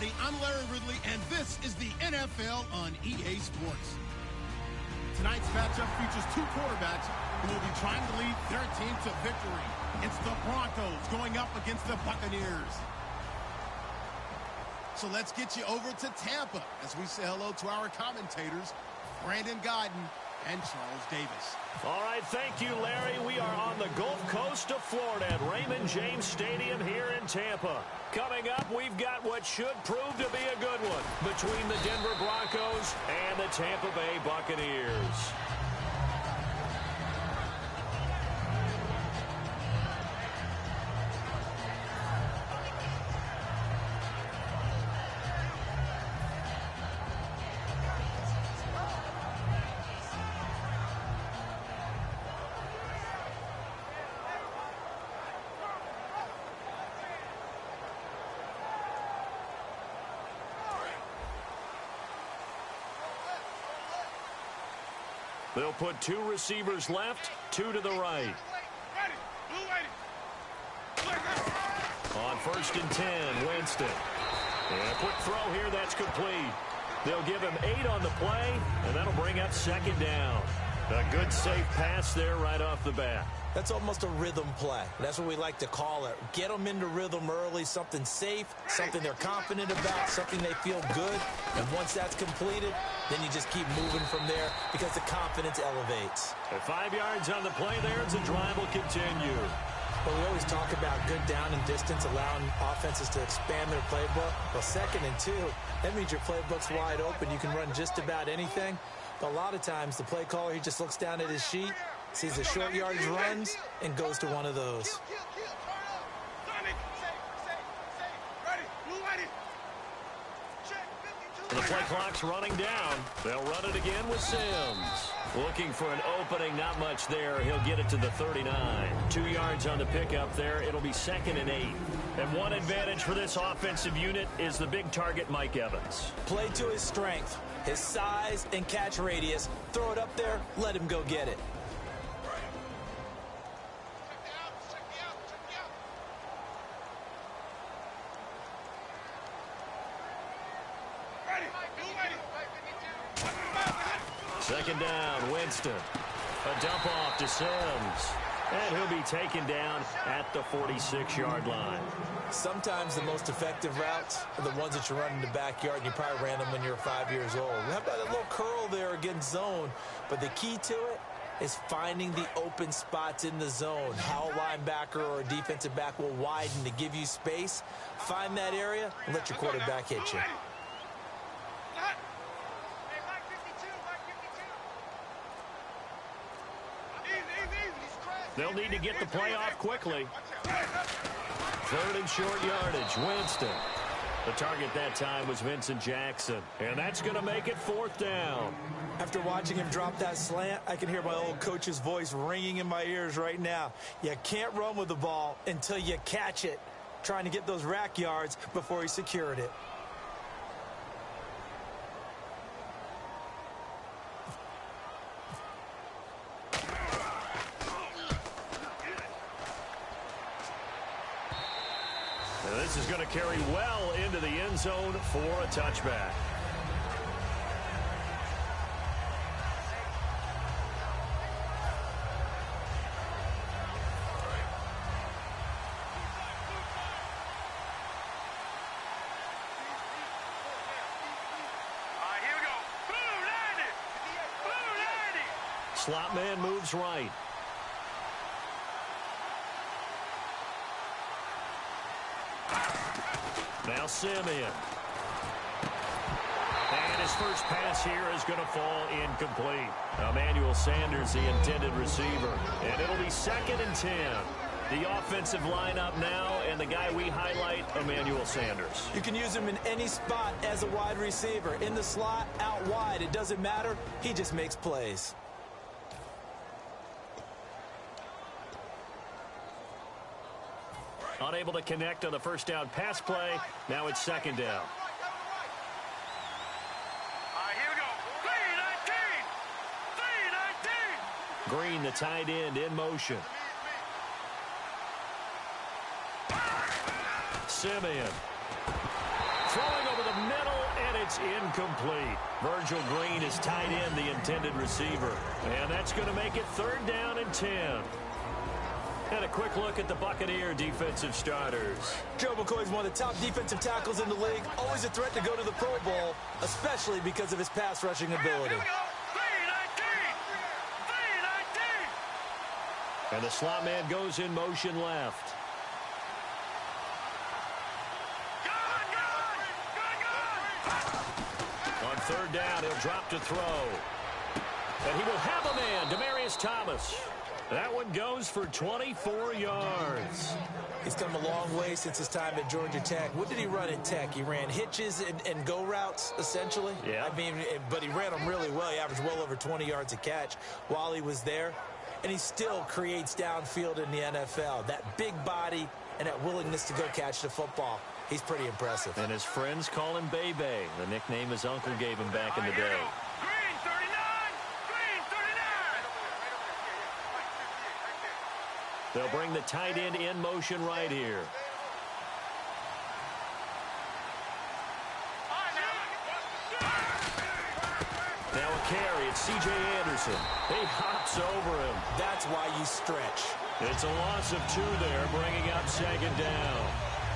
everybody. I'm Larry Ridley, and this is the NFL on EA Sports. Tonight's matchup features two quarterbacks who will be trying to lead their team to victory. It's the Broncos going up against the Buccaneers. So let's get you over to Tampa as we say hello to our commentators, Brandon Godden and Charles Davis. All right, thank you, Larry. We are on the Gulf Coast of Florida at Raymond James Stadium here in Tampa. Coming up, we've got what should prove to be a good one between the Denver Broncos and the Tampa Bay Buccaneers. They'll put two receivers left, two to the right. On 1st and 10, Winston. And a quick throw here, that's complete. They'll give him 8 on the play, and that'll bring up 2nd down. A good, safe pass there right off the bat. That's almost a rhythm play. That's what we like to call it. Get them into rhythm early, something safe, something they're confident about, something they feel good. And once that's completed, then you just keep moving from there because the confidence elevates. At 5 yards on the play there, the drive will continue. But we always talk about good down and distance, allowing offenses to expand their playbook. Well, 2nd and 2, that means your playbook's wide open. You can run just about anything. But a lot of times, the play caller, he just looks down at his sheet, sees the short yardage runs, and goes to one of those. The play clock's running down. They'll run it again with Sims. Looking for an opening, not much there. He'll get it to the 39. 2 yards on the pickup there. It'll be 2nd and 8. And one advantage for this offensive unit is the big target, Mike Evans. Play to his strength, his size and catch radius. Throw it up there, let him go get it. Second down, Winston. A dump off to Sims. And he'll be taken down at the 46-yard line. Sometimes the most effective routes are the ones that you run in the backyard, and you probably ran them when you were 5 years old. How about a little curl there against zone? But the key to it is finding the open spots in the zone. How a linebacker or a defensive back will widen to give you space. Find that area and let your quarterback hit you. They'll need to get the play off quickly. 3rd and short yardage, Winston. The target that time was Vincent Jackson. And that's going to make it 4th down. After watching him drop that slant, I can hear my old coach's voice ringing in my ears right now. You can't run with the ball until you catch it. Trying to get those rack yards before he secured it. This is going to carry well into the end zone for a touchback. Here we go. Blue 90. Blue 90. Slot man moves right. Now Simeon. And his first pass here is going to fall incomplete. Emmanuel Sanders, the intended receiver. And it'll be 2nd and 10. The offensive lineup now, and the guy we highlight, Emmanuel Sanders. You can use him in any spot as a wide receiver. In the slot, out wide, it doesn't matter. He just makes plays. Unable to connect on the first down pass play. Now it's 2nd down. Here we go. 3-19. 3-19. Green, the tight end, in motion. Simeon. Throwing over the middle, and it's incomplete. Virgil Green is tight end, the intended receiver. And that's going to make it 3rd down and 10. And a quick look at the Buccaneer defensive starters. Joe McCoy's one of the top defensive tackles in the league. Always a threat to go to the Pro Bowl, especially because of his pass rushing ability. And the slot man goes in motion left. On 3rd down, he'll drop to throw. And he will have a man, Demaryius Thomas. That one goes for 24 yards. He's come a long way since his time at Georgia Tech. What did he run at Tech? He ran hitches and go routes, essentially. Yeah. I mean, but he ran them really well. He averaged well over 20 yards a catch while he was there. And he still creates downfield in the NFL. That big body and that willingness to go catch the football. He's pretty impressive. And his friends call him Bebe, the nickname his uncle gave him back in the day. Green 39! Green 39! They'll bring the tight end in motion right here. Now a carry. It's C.J. Anderson. He hops over him. That's why you stretch. It's a loss of 2 there, bringing up 2nd down.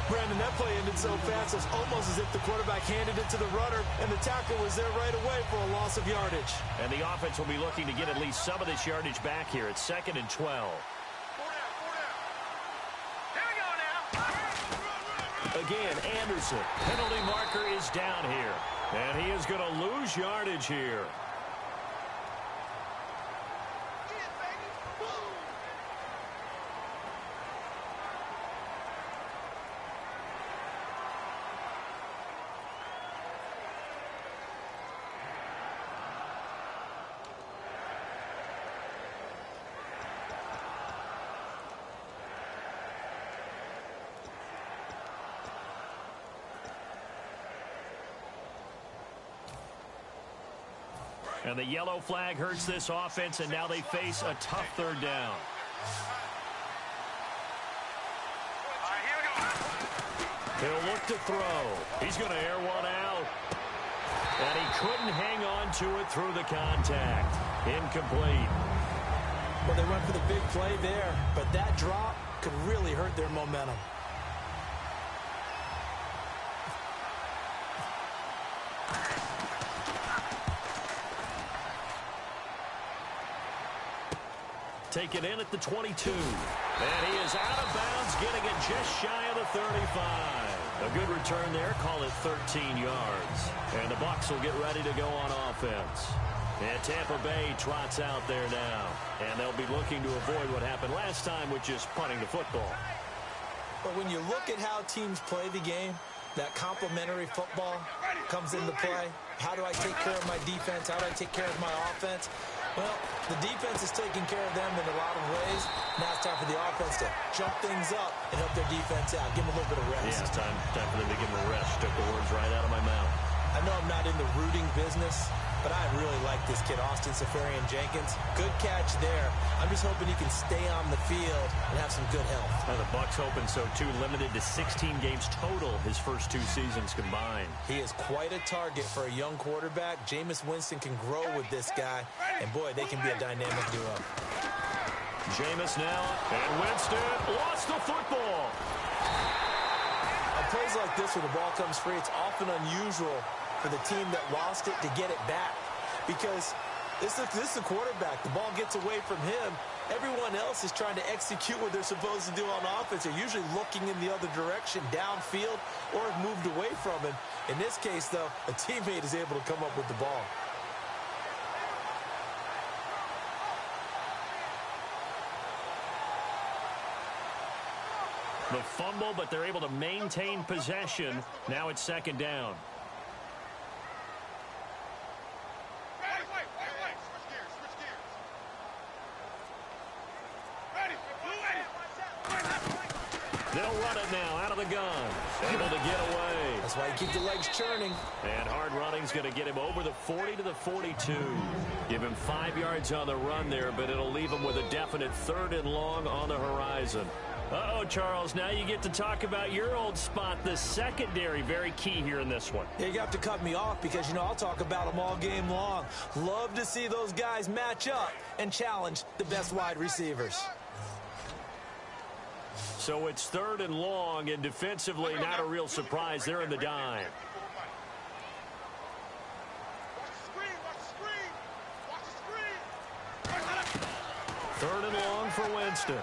Brandon, that play ended so fast, it's almost as if the quarterback handed it to the runner, and the tackle was there right away for a loss of yardage. And the offense will be looking to get at least some of this yardage back here. It's 2nd and 12. Again, Anderson. Penalty marker is down here. And he is going to lose yardage here. And the yellow flag hurts this offense, and now they face a tough 3rd down. He'll look to throw. He's going to air one out. And he couldn't hang on to it through the contact. Incomplete. Well, they went for the big play there, but that drop could really hurt their momentum. Take it in at the 22. And he is out of bounds, getting it just shy of the 35. A good return there. Call it 13 yards. And the Bucs will get ready to go on offense. And Tampa Bay trots out there now. And they'll be looking to avoid what happened last time, which is punting the football. But when you look at how teams play the game, that complementary football comes into play. How do I take care of my defense? How do I take care of my offense? Well, the defense is taking care of them in a lot of ways. Now it's time for the offense to jump things up and help their defense out. Give them a little bit of rest. Yeah, time for them to give them a rest. Took the words right out of my mouth. I know I'm not in the rooting business, but I really like this kid, Austin Seferian-Jenkins. Good catch there. I'm just hoping he can stay on the field and have some good health. Now the Bucs hoping so, too. Limited to 16 games total his first 2 seasons combined. He is quite a target for a young quarterback. Jameis Winston can grow with this guy, and boy, they can be a dynamic duo. Jameis now, and Winston lost the football. On plays like this where the ball comes free, it's often unusual for the team that lost it to get it back, because this is the quarterback. The ball gets away from him. Everyone else is trying to execute what they're supposed to do on offense. They're usually looking in the other direction, downfield, or have moved away from him. In this case, though, a teammate is able to come up with the ball. The fumble, but they're able to maintain possession. Now it's 2nd down. They'll run it now out of the gun. Able to get away. That's why you keep the legs churning. And hard running's going to get him over the 40 to the 42. Give him 5 yards on the run there, but it'll leave him with a definite 3rd and long on the horizon. Uh-oh, Charles, now you get to talk about your old spot, the secondary. Very key here in this one. Yeah, you have to cut me off because, I'll talk about them all game long. Love to see those guys match up and challenge the best wide receivers. So it's 3rd and long, and defensively not a real surprise. They're in the dime. Third and long for Winston.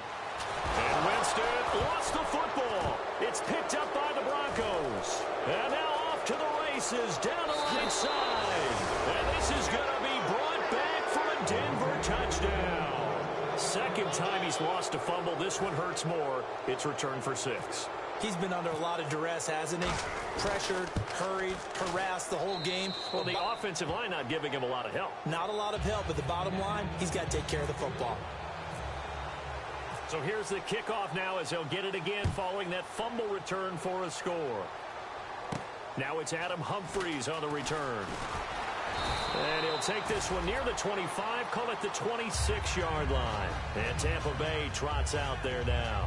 And Winston lost the football. It's picked up by the Broncos. And now off to the races down the right side. And this is going to be brought back for a Denver touchdown. Second time he's lost a fumble. This one hurts more. It's returned for 6. He's been under a lot of duress, hasn't he? Pressured, hurried, harassed the whole game. Well, the offensive line not giving him a lot of help. Not a lot of help, but the bottom line, he's got to take care of the football. So here's the kickoff now as he'll get it again following that fumble return for a score. Now it's Adam Humphries on the return. And he'll take this one near the 25, call it the 26-yard line. And Tampa Bay trots out there now.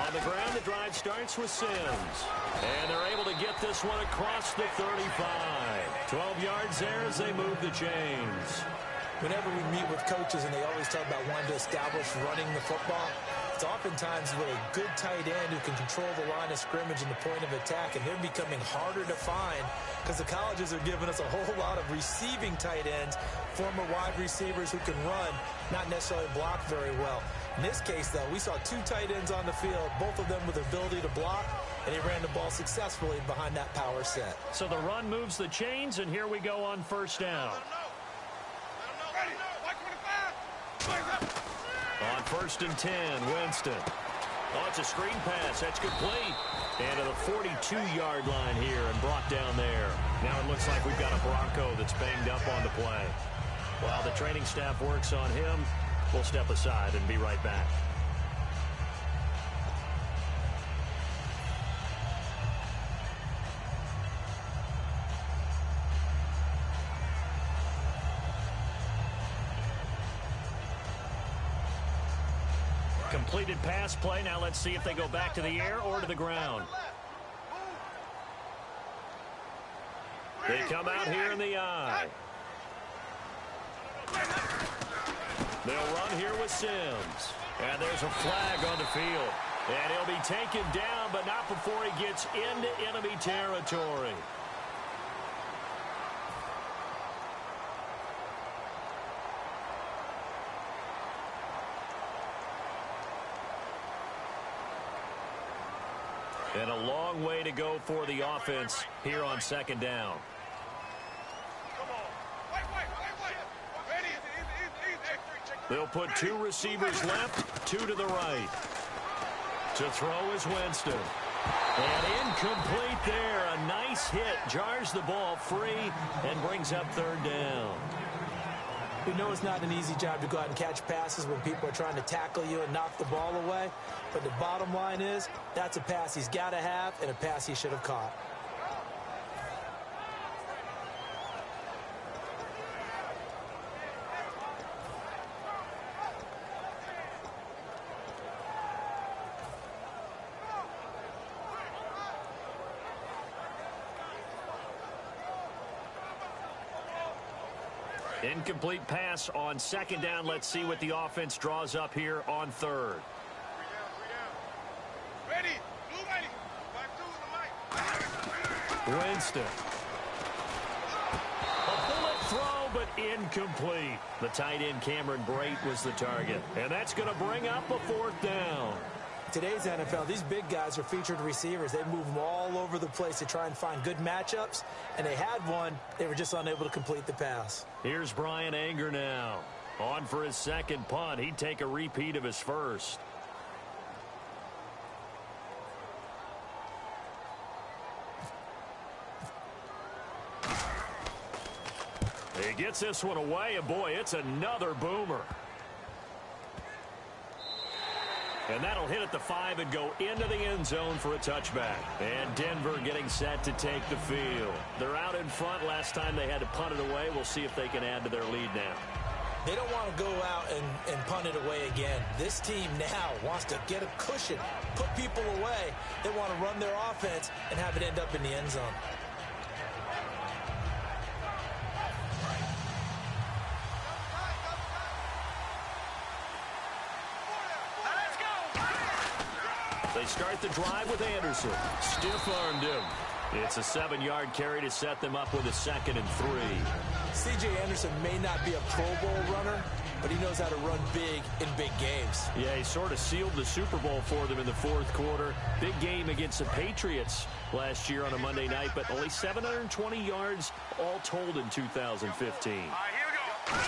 On the ground, the drive starts with Sims. And they're able to get this one across the 35. 12 yards there as they move the chains. Whenever we meet with coaches and they always talk about wanting to establish running the football, it's oftentimes with a good tight end who can control the line of scrimmage and the point of attack, and they're becoming harder to find because the colleges are giving us a whole lot of receiving tight ends, former wide receivers who can run, not necessarily block very well. In this case, though, we saw 2 tight ends on the field, both of them with the ability to block, and he ran the ball successfully behind that power set. So the run moves the chains, and here we go on first down. On 1st and 10, Winston. Oh, it's a screen pass. That's complete. And to the 42-yard line here and brought down there. Now it looks like we've got a Bronco that's banged up on the play. While the training staff works on him, we'll step aside and be right back. Completed pass play. Now let's see if they go back to the air or to the ground. They come out here in the eye. They'll run here with Sims. And there's a flag on the field. And he'll be taken down, but not before he gets into enemy territory. And a long way to go for the offense here on 2nd down. They'll put 2 receivers left, 2 to the right. To throw is Winston. And incomplete there. A nice hit. Jars the ball free and brings up 3rd down. We know it's not an easy job to go out and catch passes when people are trying to tackle you and knock the ball away. But the bottom line is, that's a pass he's got to have and a pass he should have caught. Incomplete pass on 2nd down. Let's see what the offense draws up here on 3rd. Winston. A bullet throw, but incomplete. The tight end, Cameron Brate, was the target. And that's going to bring up a 4th down. Today's NFL, these big guys are featured receivers. They move them all over the place to try and find good matchups, and they had one. They were just unable to complete the pass. Here's Brian Anger now. On for his 2nd punt. He'd take a repeat of his first. Gets this one away, and boy, it's another boomer. And that'll hit at the 5 and go into the end zone for a touchback. And Denver getting set to take the field. They're out in front. Last time they had to punt it away. We'll see if they can add to their lead now. They don't want to go out and punt it away again. This team now wants to get a cushion, put people away. They want to run their offense and have it end up in the end zone. They start the drive with Anderson. Stiff-armed him. It's a 7-yard carry to set them up with a 2nd and 3. C.J. Anderson may not be a Pro Bowl runner, but he knows how to run big in big games. Yeah, he sort of sealed the Super Bowl for them in the 4th quarter. Big game against the Patriots last year on a Monday night, but only 720 yards all told in 2015. All right, here we go.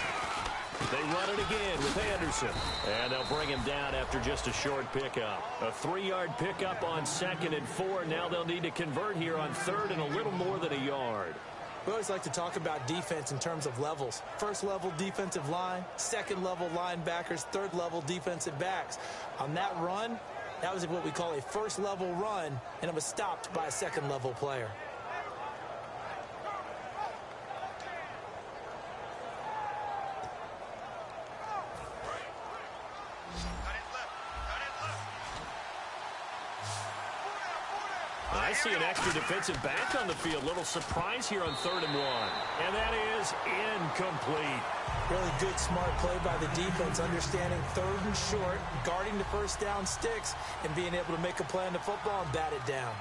They run it again with Anderson. And they'll bring him down after just a short pickup. A 3-yard pickup on 2nd and 4. Now they'll need to convert here on 3rd and a little more than a yard. We always like to talk about defense in terms of levels. 1st level defensive line, 2nd level linebackers, 3rd level defensive backs. On that run, that was what we call a 1st level run, and it was stopped by a 2nd level player. I see an extra defensive back on the field. Little surprise here on 3rd and 1. And that is incomplete. Really good, smart play by the defense, understanding 3rd and short, guarding the 1st down sticks, and being able to make a play on the football and bat it down.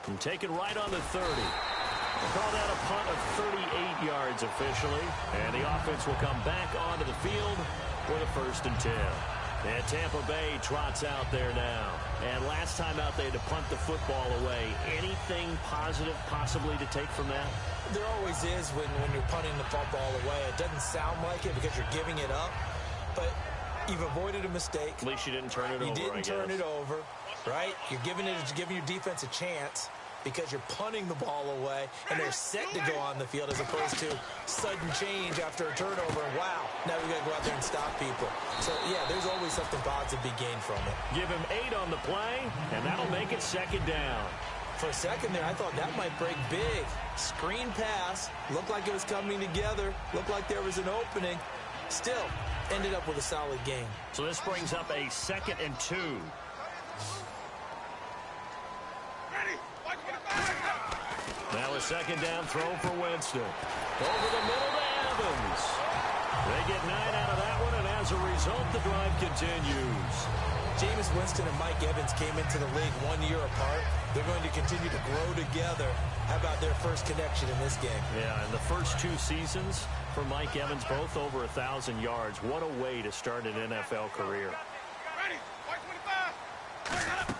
And taken right on the 30. Call that a punt of 38 yards officially. And the offense will come back onto the field with a 1st and 10. And Tampa Bay trots out there now. And last time out they had to punt the football away. Anything positive possibly to take from that? There always is when you're punting the football away. It doesn't sound like it because you're giving it up. But you've avoided a mistake. At least you didn't turn it over, You didn't turn it over, right? You're giving your defense a chance, because you're punting the ball away, and they're set to go on the field as opposed to sudden change after a turnover, and wow, now we got to go out there and stop people. So, yeah, there's always something positive to be gained from it. Give him 8 on the play, and that'll make it 2nd down. For a second there, I thought that might break big. Screen pass, looked like it was coming together, looked like there was an opening. Still, ended up with a solid game. So this brings up a 2nd and 2. Now a 2nd down throw for Winston. Over the middle to Evans. They get 9 out of that one, and as a result, the drive continues. Jameis Winston and Mike Evans came into the league 1 year apart. They're going to continue to grow together. How about their first connection in this game? Yeah, in the first 2 seasons for Mike Evans, both over 1,000 yards. What a way to start an NFL career. Ready, white 25.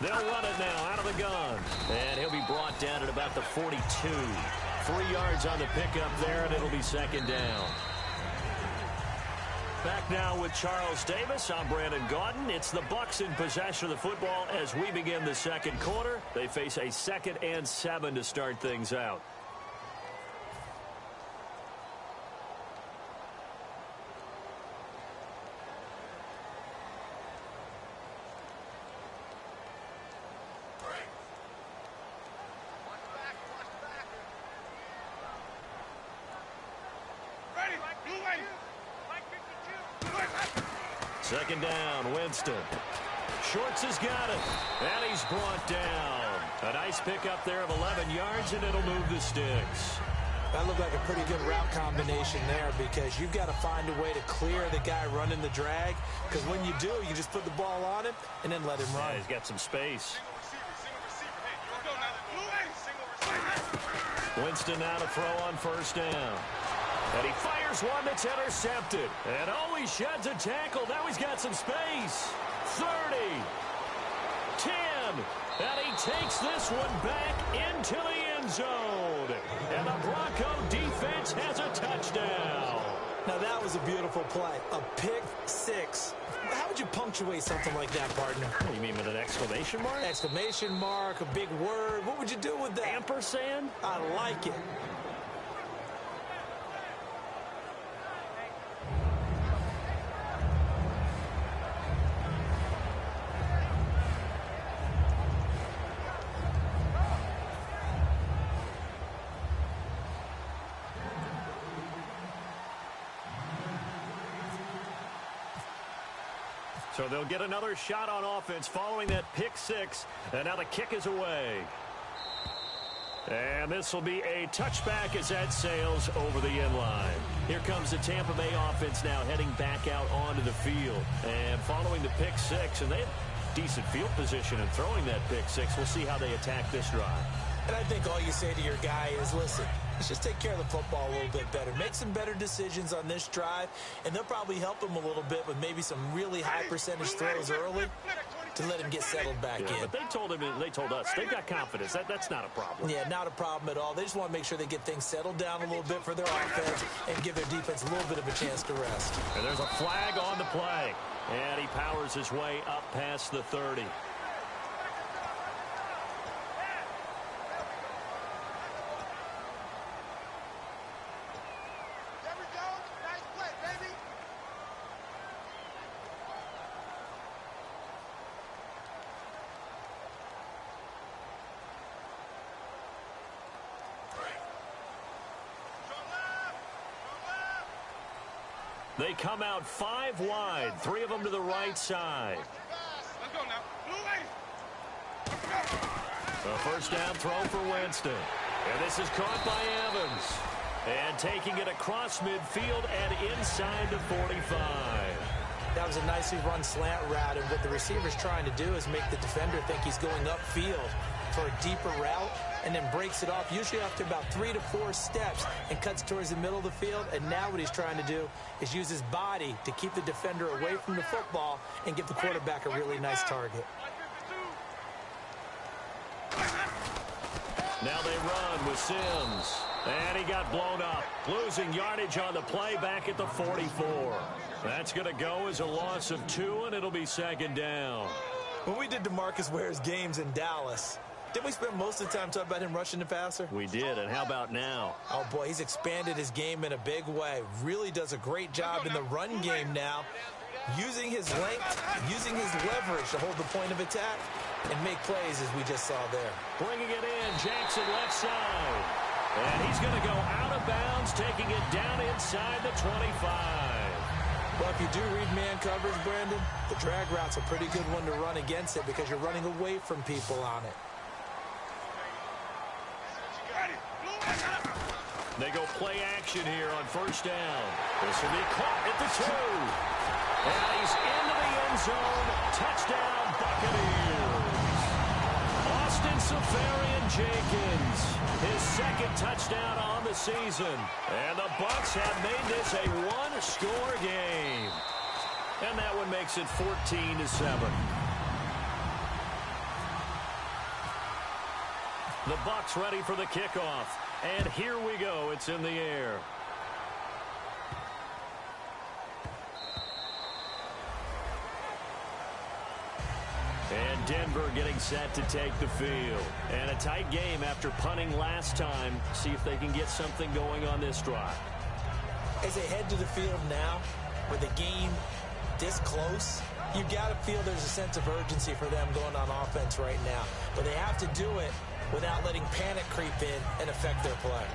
They'll run it now out of the gun. And he'll be brought down at about the 42. 3 yards on the pickup there, and it'll be 2nd down. Back now with Charles Davis. I'm Brandon Gaudin. It's the Bucs in possession of the football as we begin the 2nd quarter. They face a 2nd and 7 to start things out. Second down, Winston. Schwartz has got it, and he's brought down. A nice pickup there of 11 yards, and it'll move the sticks. That looked like a pretty good route combination there because you've got to find a way to clear the guy running the drag, because when you do, you just put the ball on him and then let him run. Yeah, he's got some space. Winston now to throw on 1st down. And he fires one that's intercepted. And oh, he sheds a tackle. Now he's got some space. 30. 10. And he takes this one back into the end zone. And the Bronco defense has a touchdown. Now, that was a beautiful play. A pick six. How would you punctuate something like that, partner? What do you mean, with an exclamation mark? Exclamation mark, a big word. What would you do with that? Ampersand? I like it. So they'll get another shot on offense following that pick six. And now the kick is away. And this will be a touchback as that sails over the end line. Here comes the Tampa Bay offense now heading back out onto the field. And following the pick six, and they have decent field position and throwing that pick six. We'll see how they attack this drive. And I think all you say to your guy is, listen, let's just take care of the football a little bit better. Make some better decisions on this drive, and they'll probably help him a little bit with maybe some really high percentage throws early to let him get settled back in. But they told us they've got confidence. That's not a problem. Yeah, not a problem at all. They just want to make sure they get things settled down a little bit for their offense and give their defense a little bit of a chance to rest. And there's a flag on the play. And he powers his way up past the 30. They come out 5 wide, 3 of them to the right side. Let's go now. A first down throw for Winston. And this is caught by Evans. And taking it across midfield and inside the 45. That was a nicely run slant route, and what the receiver's trying to do is make the defender think he's going upfield for a deeper route, and then breaks it off, usually after about 3 to 4 steps, and cuts towards the middle of the field. And now what he's trying to do is use his body to keep the defender away from the football and give the quarterback a really nice target. Now they run with Sims. And he got blown up, losing yardage on the play back at the 44. That's going to go as a loss of 2, and it'll be second down. When we did DeMarcus Ware's games in Dallas, didn't we spend most of the time talking about him rushing the passer? We did, and how about now? Oh, boy, he's expanded his game in a big way. Really does a great job in the run game now, using his length, using his leverage to hold the point of attack and make plays as we just saw there. Bringing it in, Jackson left side. And he's going to go out of bounds, taking it down inside the 25. Well, if you do read man coverage, Brandon, the drag route's a pretty good one to run against it because you're running away from people on it. They go play action here on first down. This will be caught at the 2. And he's into the end zone. Touchdown, Buccaneers. Austin Seferian-Jenkins, his second touchdown on the season. And the Bucs have made this a one-score game. And that one makes it 14-7. The Bucs ready for the kickoff. And here we go. It's in the air. And Denver getting set to take the field. And a tight game after punting last time. See if they can get something going on this drive. As they head to the field now, with the game this close, you got to feel there's a sense of urgency for them going on offense right now. But they have to do it without letting panic creep in and affect their play.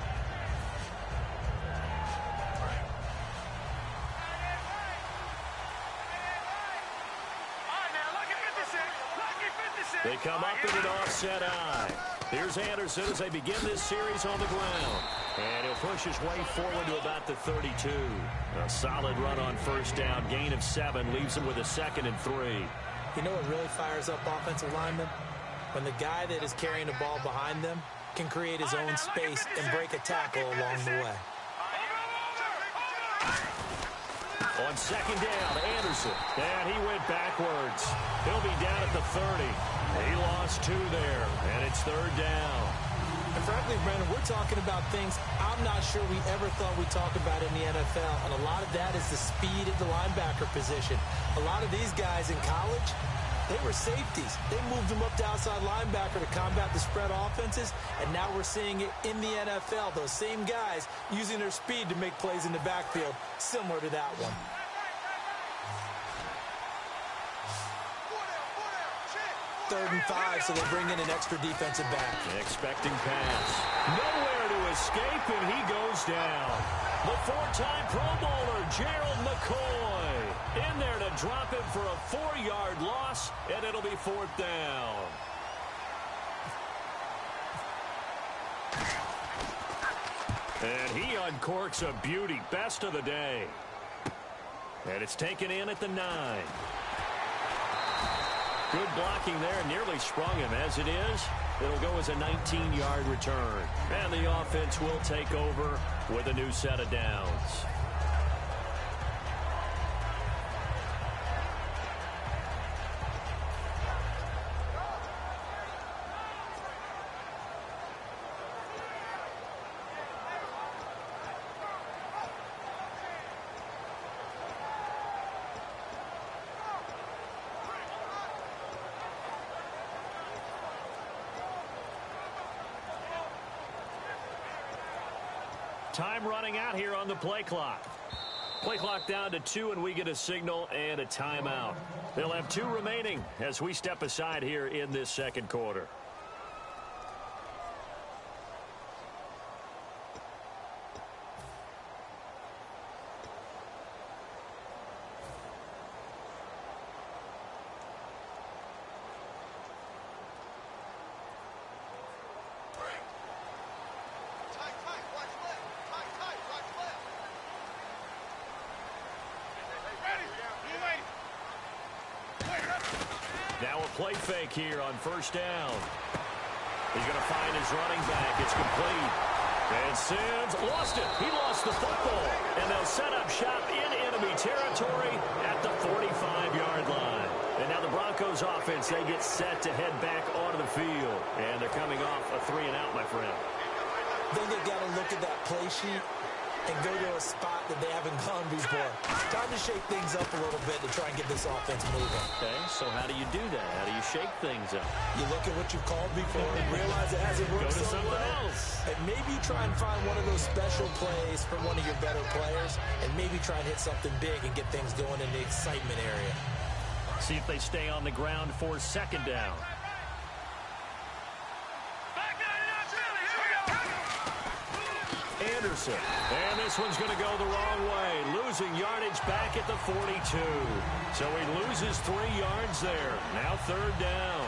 They come up in an offset eye. Here's Anderson as they begin this series on the ground. And he'll push his way forward to about the 32. A solid run on first down. Gain of 7 leaves him with a 2nd and 3. You know what really fires up offensive linemen? When the guy that is carrying the ball behind them can create his own space and break a tackle along the way. On second down, Anderson. And he went backwards. He'll be down at the 30. He lost 2 there, and it's third down. And frankly, Brandon, we're talking about things I'm not sure we ever thought we'd talk about in the NFL, and a lot of that is the speed at the linebacker position. A lot of these guys in college, they were safeties. They moved them up to outside linebacker to combat the spread offenses, and now we're seeing it in the NFL. Those same guys using their speed to make plays in the backfield, similar to that one. Third and 5, so they bring in an extra defensive back. Expecting pass. Nowhere to escape, and he goes down. The four-time Pro Bowler, Gerald McCoy, in there to drop him for a 4-yard loss, and it'll be 4th down. And he uncorks a beauty, best of the day. And it's taken in at the 9. Good blocking there, nearly sprung him. As it is, it'll go as a 19-yard return. And the offense will take over with a new set of downs. Time running out here on the play clock. Play clock down to 2, and we get a signal and a timeout. They'll have 2 remaining as we step aside here in this second quarter. Now a play fake here on first down. He's going to find his running back. It's complete. And Sims lost it. He lost the football. And they'll set up shop in enemy territory at the 45-yard line. And now the Broncos offense, they get set to head back onto the field. And they're coming off a 3-and-out, my friend. Then they've got to look at that play sheet and go to a spot that they haven't gone before. Time to shake things up a little bit to try and get this offense moving. Okay, so how do you do that? How do you shake things up? You look at what you've called before and realize it hasn't worked Go to so something well. else. And maybe try and find one of those special plays from one of your better players, and maybe try and hit something big and get things going in the excitement area. See if they stay on the ground for second down. Anderson. And this one's going to go the wrong way. Losing yardage back at the 42. So he loses 3 yards there. Now third down.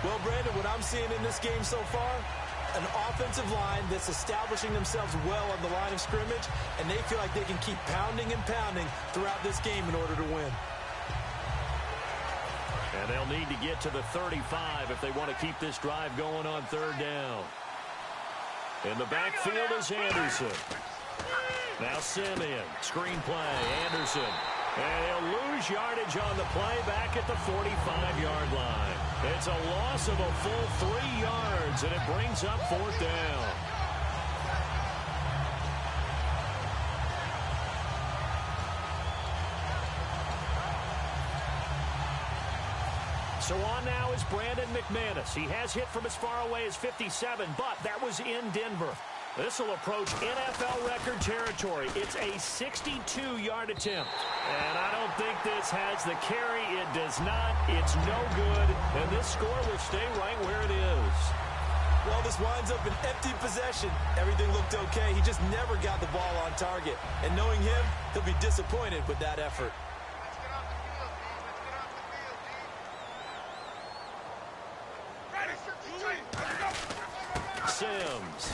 Well, Brandon, what I'm seeing in this game so far, an offensive line that's establishing themselves well on the line of scrimmage, and they feel like they can keep pounding and pounding throughout this game in order to win. And they'll need to get to the 35 if they want to keep this drive going on third down. In the backfield is Anderson. Now Simeon. Screen play. Anderson. And he'll lose yardage on the play back at the 45-yard line. It's a loss of a full 3 yards, and it brings up fourth down. So on now is Brandon McManus. He has hit from as far away as 57, but that was in Denver. This will approach NFL record territory. It's a 62-yard attempt. And I don't think this has the carry. It does not. It's no good. And this score will stay right where it is. Well, this winds up an empty possession. Everything looked okay. He just never got the ball on target. And knowing him, he'll be disappointed with that effort. Sims.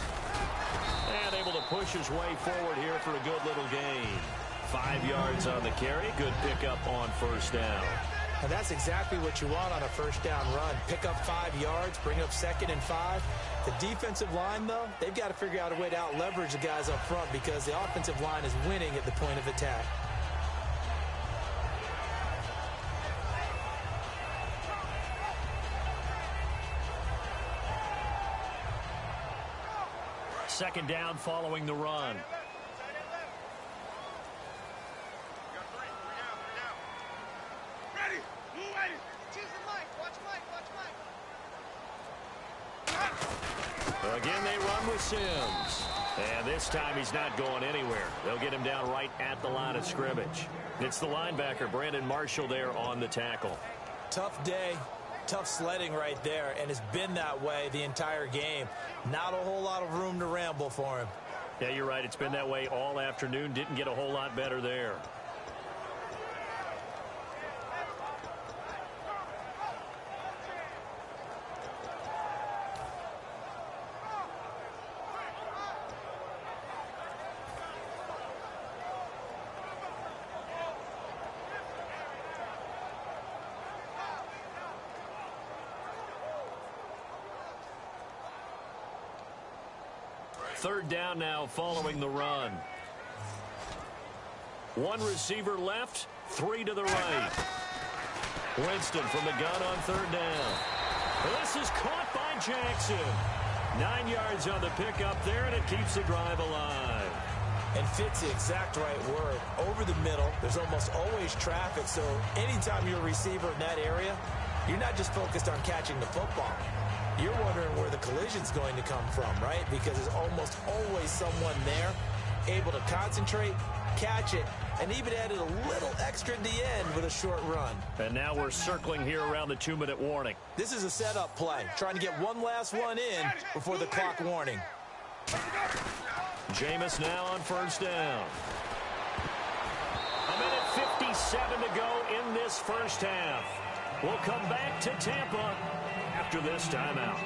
And able to push his way forward here for a good little gain. 5 yards on the carry. Good pickup on first down. And that's exactly what you want on a first down run. Pick up 5 yards, bring up 2nd and 5. The defensive line, though, they've got to figure out a way to out-leverage the guys up front because the offensive line is winning at the point of attack. second down following the run. Ready. Blue ready. Choose the mic. Watch mic. Again, they run with Sims. And this time he's not going anywhere. They'll get him down right at the line of scrimmage. It's the linebacker, Brandon Marshall, there on the tackle. Tough day, tough sledding right there, and it's been that way the entire game. Not a whole lot of room to ramble for him. Yeah, you're right. It's been that way all afternoon. Didn't get a whole lot better there. Third down now following the run. One receiver left, three to the right. Winston from the gun on third down. This is caught by Jackson. 9 yards on the pickup there, and it keeps the drive alive. And fits the exact right word. Over the middle, there's almost always traffic, so anytime you're a receiver in that area, you're not just focused on catching the football. You're wondering where the collision's going to come from, right? Because there's almost always someone there able to concentrate, catch it, and even added a little extra at the end with a short run. And now we're circling here around the 2-minute warning. This is a setup play, trying to get one last one in before the clock warning. Jameis now on first down. A minute 57 to go in this first half. We'll come back to Tampa after this timeout.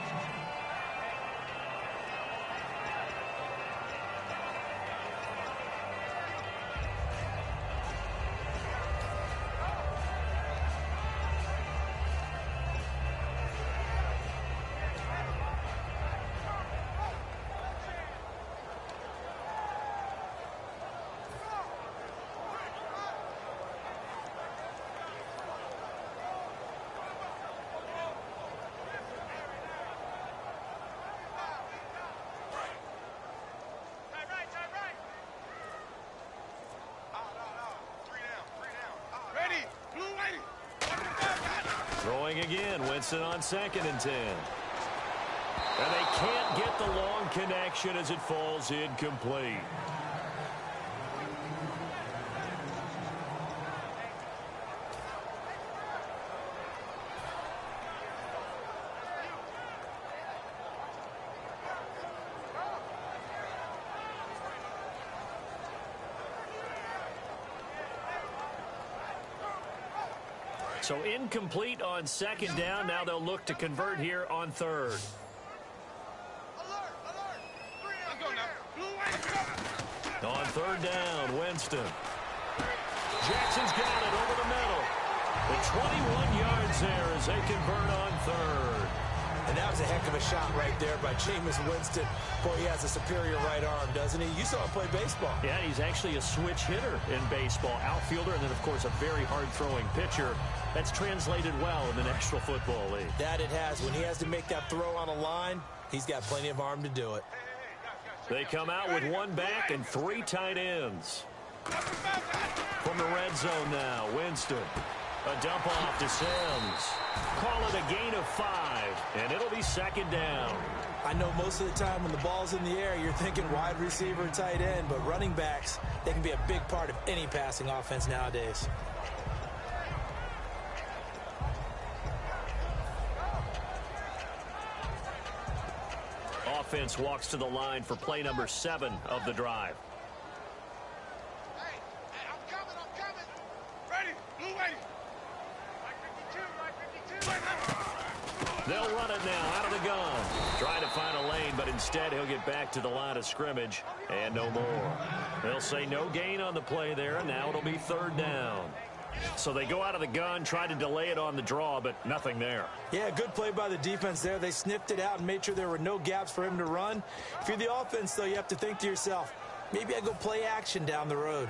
Throwing again, Winston on 2nd and 10. And they can't get the long connection as it falls incomplete. So incomplete on 2nd down. Now they'll look to convert here on 3rd. On 3rd down, Winston. Jackson's got it over the middle. The 21 yards there as they convert on 3rd. And that was a heck of a shot right there by Jameis Winston. Boy, he has a superior right arm, doesn't he? You saw him play baseball. Yeah, he's actually a switch hitter in baseball. Outfielder, and then, of course, a very hard-throwing pitcher. That's translated well in the National Football League. That it has. When he has to make that throw on a line, he's got plenty of arm to do it. They come out with one back and 3 tight ends. From the red zone now, Winston. A dump off to Sims. Call it a gain of 5, and it'll be 2nd down. I know most of the time when the ball's in the air, you're thinking wide receiver, tight end, but running backs, they can be a big part of any passing offense nowadays. Offense walks to the line for play number 7 of the drive. Hey, I'm coming. Ready, blue ready. Like 52. They'll run it now out of the gun. Trying to find a lane, but instead he'll get back to the line of scrimmage and no more. They'll say no gain on the play there, and now it'll be 3rd down. So they go out of the gun, try to delay it on the draw, but nothing there. Yeah, good play by the defense there. They sniffed it out and made sure there were no gaps for him to run. If you're the offense, though, you have to think to yourself, maybe I go play action down the road.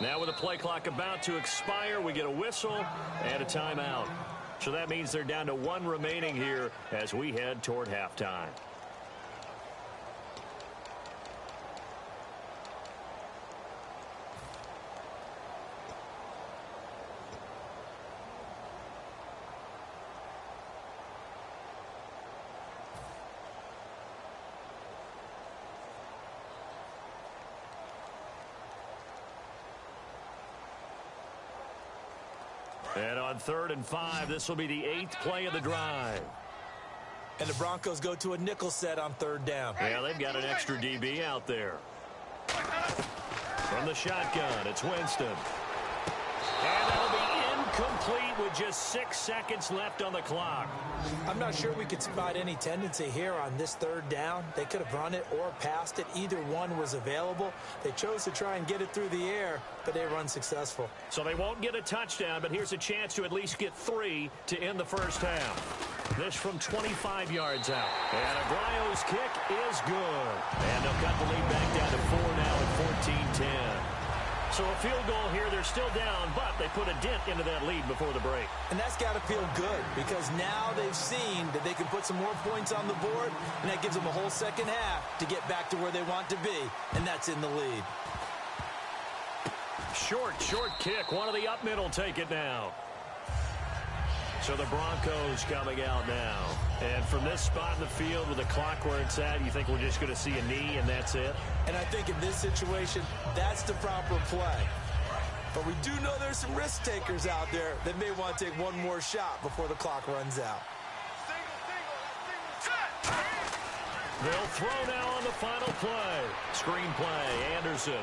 Now with the play clock about to expire, we get a whistle and a timeout. So that means they're down to one remaining here as we head toward halftime. And on 3rd and 5, this will be the 8th play of the drive. And the Broncos go to a nickel set on 3rd down. Yeah, they've got an extra DB out there. From the shotgun, it's Winston. And that'll be incomplete with just 6 seconds left on the clock. I'm not sure we could spot any tendency here on this 3rd down. They could have run it or passed it. Either one was available. They chose to try and get it through the air, but they were unsuccessful. So they won't get a touchdown, but here's a chance to at least get 3 to end the first half. This from 25 yards out. And Aguayo's kick is good. And they'll cut the lead back down to 4 now at 14-10. So a field goal here, they're still down, but they put a dent into that lead before the break. And that's got to feel good because now they've seen that they can put some more points on the board, and that gives them a whole second half to get back to where they want to be, and that's in the lead. Short kick. One of the up middle take it now. So the Broncos coming out now. And from this spot in the field with the clock where it's at, you think we're just going to see a knee and that's it? And I think in this situation, that's the proper play. But we do know there's some risk takers out there that may want to take one more shot before the clock runs out. They'll throw now on the final play. Screen play, Anderson.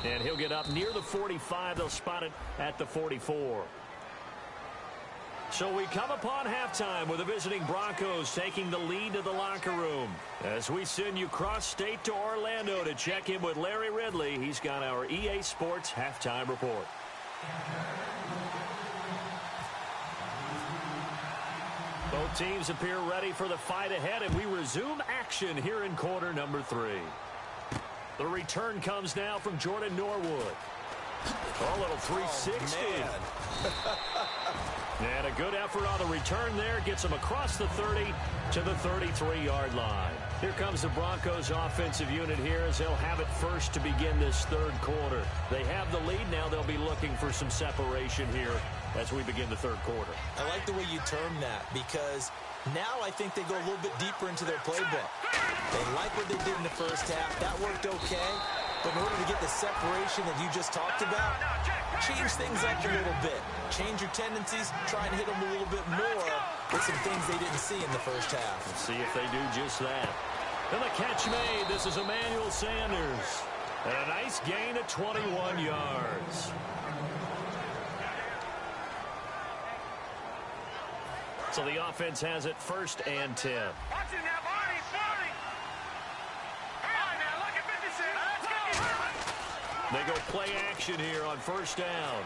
And he'll get up near the 45. They'll spot it at the 44. So we come upon halftime with the visiting Broncos taking the lead to the locker room. As we send you cross-state to Orlando to check in with Larry Ridley, he's got our EA Sports halftime report. Both teams appear ready for the fight ahead, and we resume action here in quarter number 3. The return comes now from Jordan Norwood. A little 360. And a good effort on the return there. Gets him across the 30 to the 33-yard line. Here comes the Broncos offensive unit here as they'll have it first to begin this 3rd quarter. They have the lead now. They'll be looking for some separation here as we begin the 3rd quarter. I like the way you term that because now I think they go a little bit deeper into their playbook. They like what they did in the first half. That worked okay. But in order to get the separation that you just talked about, change things up a little bit. Change your tendencies, try and hit them a little bit more with some things they didn't see in the first half. Let's see if they do just that. And the catch made. This is Emmanuel Sanders. And a nice gain of 21 yards. So the offense has it 1st and 10. Watching that body, starting. All right, now look at 56. Let's go. They go play action here on 1st down.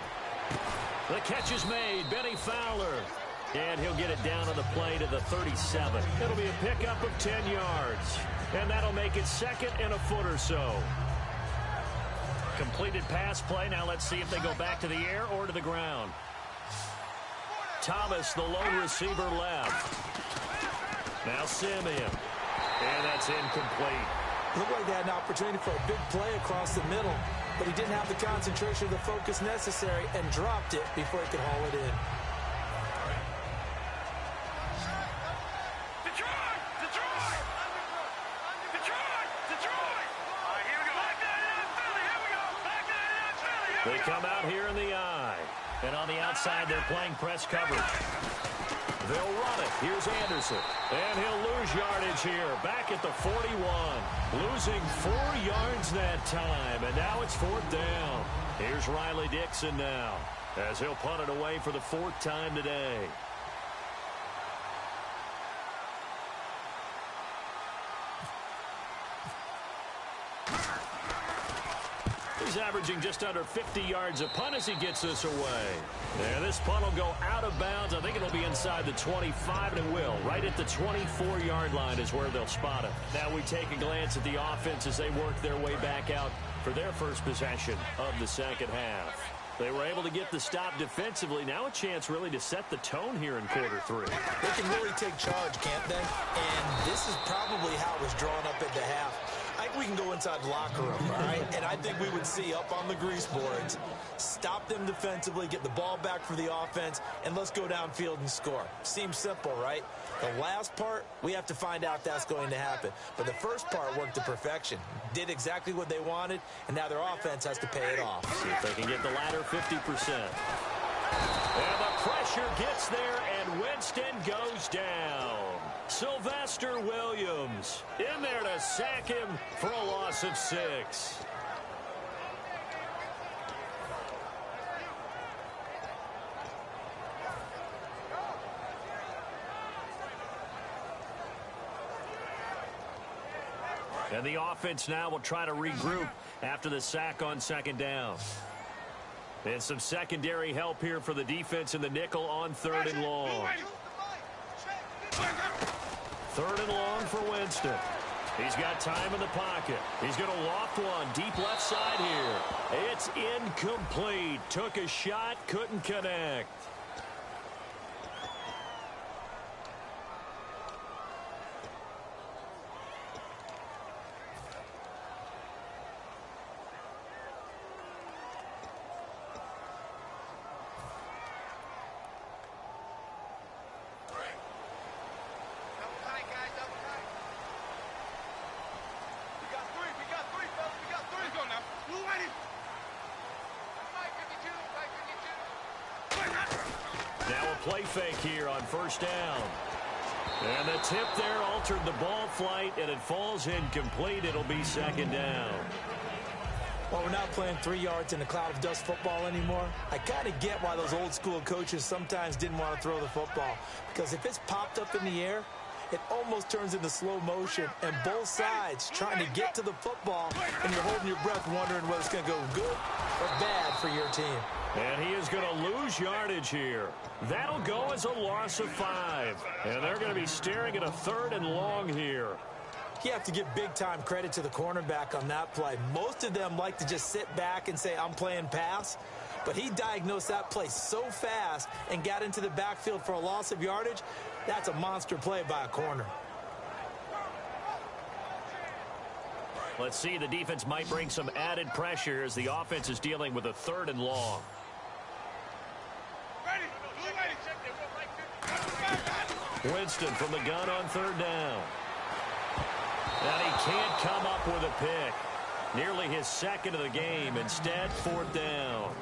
The catch is made. Benny Fowler. And he'll get it down on the play to the 37. It'll be a pickup of 10 yards. And that'll make it 2nd and a foot or so. Completed pass play. Now let's see if they go back to the air or to the ground. Thomas, the lone receiver, left. Now Simeon. And that's incomplete. Looked like they had an opportunity for a big play across the middle, but he didn't have the concentration or the focus necessary and dropped it before he could haul it in. Detroit! Detroit! Detroit! Detroit! All right, here we go. Back that in Philly. Here we go. Back that in Philly. Here They come out here in the eye. And on the outside, they're playing press coverage. They'll run it. Here's Anderson. And he'll lose yardage here. Back at the 41. Losing 4 yards that time. And now it's 4th down. Here's Riley Dixon now as he'll punt it away for the 4th time today. He's averaging just under 50 yards a punt as he gets this away. And this punt will go out of bounds. I think it'll be inside the 25, and it will. Right at the 24-yard line is where they'll spot it. Now we take a glance at the offense as they work their way back out for their first possession of the second half. They were able to get the stop defensively. Now a chance really to set the tone here in quarter three. They can really take charge, can't they? And this is probably how it was drawn up at the half. I think we can go inside the locker room, all right? And I think we would see up on the grease boards, stop them defensively, get the ball back for the offense, and let's go downfield and score. Seems simple, right? The last part, we have to find out that's going to happen. But the first part worked to perfection. Did exactly what they wanted, and now their offense has to pay it off. See if they can get the latter 50%. And the pressure gets there, and Winston goes down. Sylvester Williams in there to sack him for a loss of 6. And the offense now will try to regroup after the sack on second down. And some secondary help here for the defense in the nickel on 3rd and long. 3rd and long for Winston. He's got time in the pocket. He's going to loft one deep left side here. It's incomplete. Took a shot, couldn't connect. Play fake here on 1st down. And the tip there altered the ball flight, and it falls incomplete. It'll be 2nd down. Well, we're not playing 3 yards in a cloud of dust football anymore. I kind of get why those old school coaches sometimes didn't want to throw the football. Because if it's popped up in the air, it almost turns into slow motion, and both sides trying to get to the football, and you're holding your breath wondering whether it's going to go good or bad for your team. And he is going to lose yardage here. That'll go as a loss of 5. And they're going to be staring at a 3rd and long here. You have to give big-time credit to the cornerback on that play. Most of them like to just sit back and say, I'm playing pass. But he diagnosed that play so fast and got into the backfield for a loss of yardage. That's a monster play by a corner. Let's see, the defense might bring some added pressure as the offense is dealing with a 3rd and long. Winston from the gun on 3rd down. And he can't come up with a pick. Nearly his 2nd of the game. Instead, 4th down.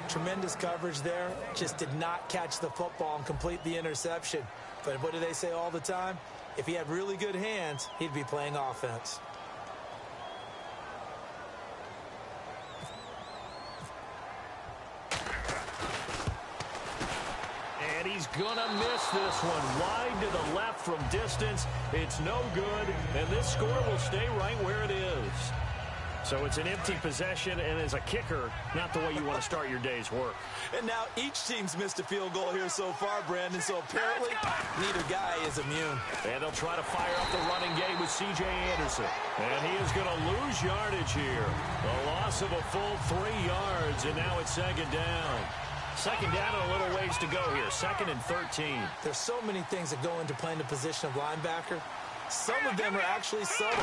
Tremendous coverage there. Just did not catch the football and complete the interception. But what do they say all the time? If he had really good hands, he'd be playing offense. He's gonna miss this one. Wide to the left from distance. It's no good, and this score will stay right where it is. So it's an empty possession, and as a kicker, not the way you want to start your day's work. And now each team's missed a field goal here so far, Brandon, so apparently neither guy is immune. And they'll try to fire up the running game with C.J. Anderson. And he is going to lose yardage here. A loss of a full 3 yards, and now it's 2nd down. 2nd down and a little ways to go here. 2nd and 13. There's so many things that go into playing the position of linebacker. Some of them are actually subtle.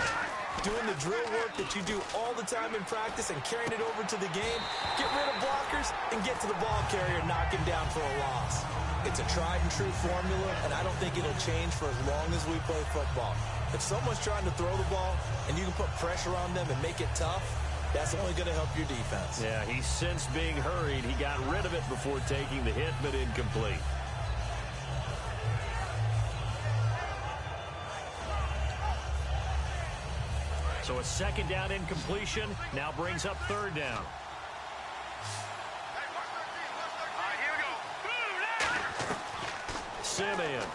Doing the drill work that you do all the time in practice and carrying it over to the game. Get rid of blockers and get to the ball carrier and knock him down for a loss. It's a tried and true formula, and I don't think it'll change for as long as we play football. If someone's trying to throw the ball and you can put pressure on them and make it tough, that's only going to help your defense. Yeah, he sensed being hurried. He got rid of it before taking the hit, but incomplete. So a 2nd down incompletion now brings up 3rd down. Simeon.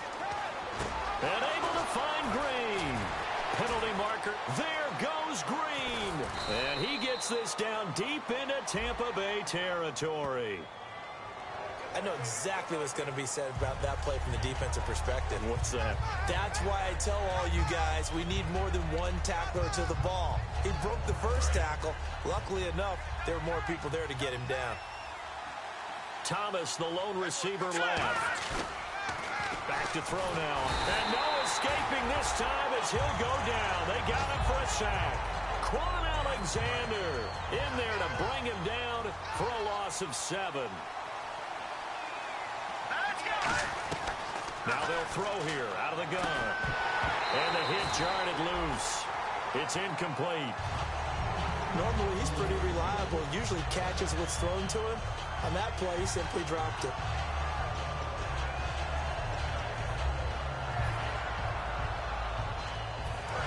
And able to find Green. Penalty marker. There goes Green. And he gets this down deep into Tampa Bay territory. I know exactly what's going to be said about that play from the defensive perspective. What's that? That's why I tell all you guys we need more than one tackler to the ball. He broke the first tackle. Luckily enough, there were more people there to get him down. Thomas, the lone receiver, left. Back to throw now. And no escaping this time as he'll go down. They got him for a sack. Quan Alexander in there to bring him down for a loss of 7. Now they'll throw here out of the gun. And the hit jarred it loose. It's incomplete. Normally, he's pretty reliable. Usually catches what's thrown to him. On that play, he simply dropped it.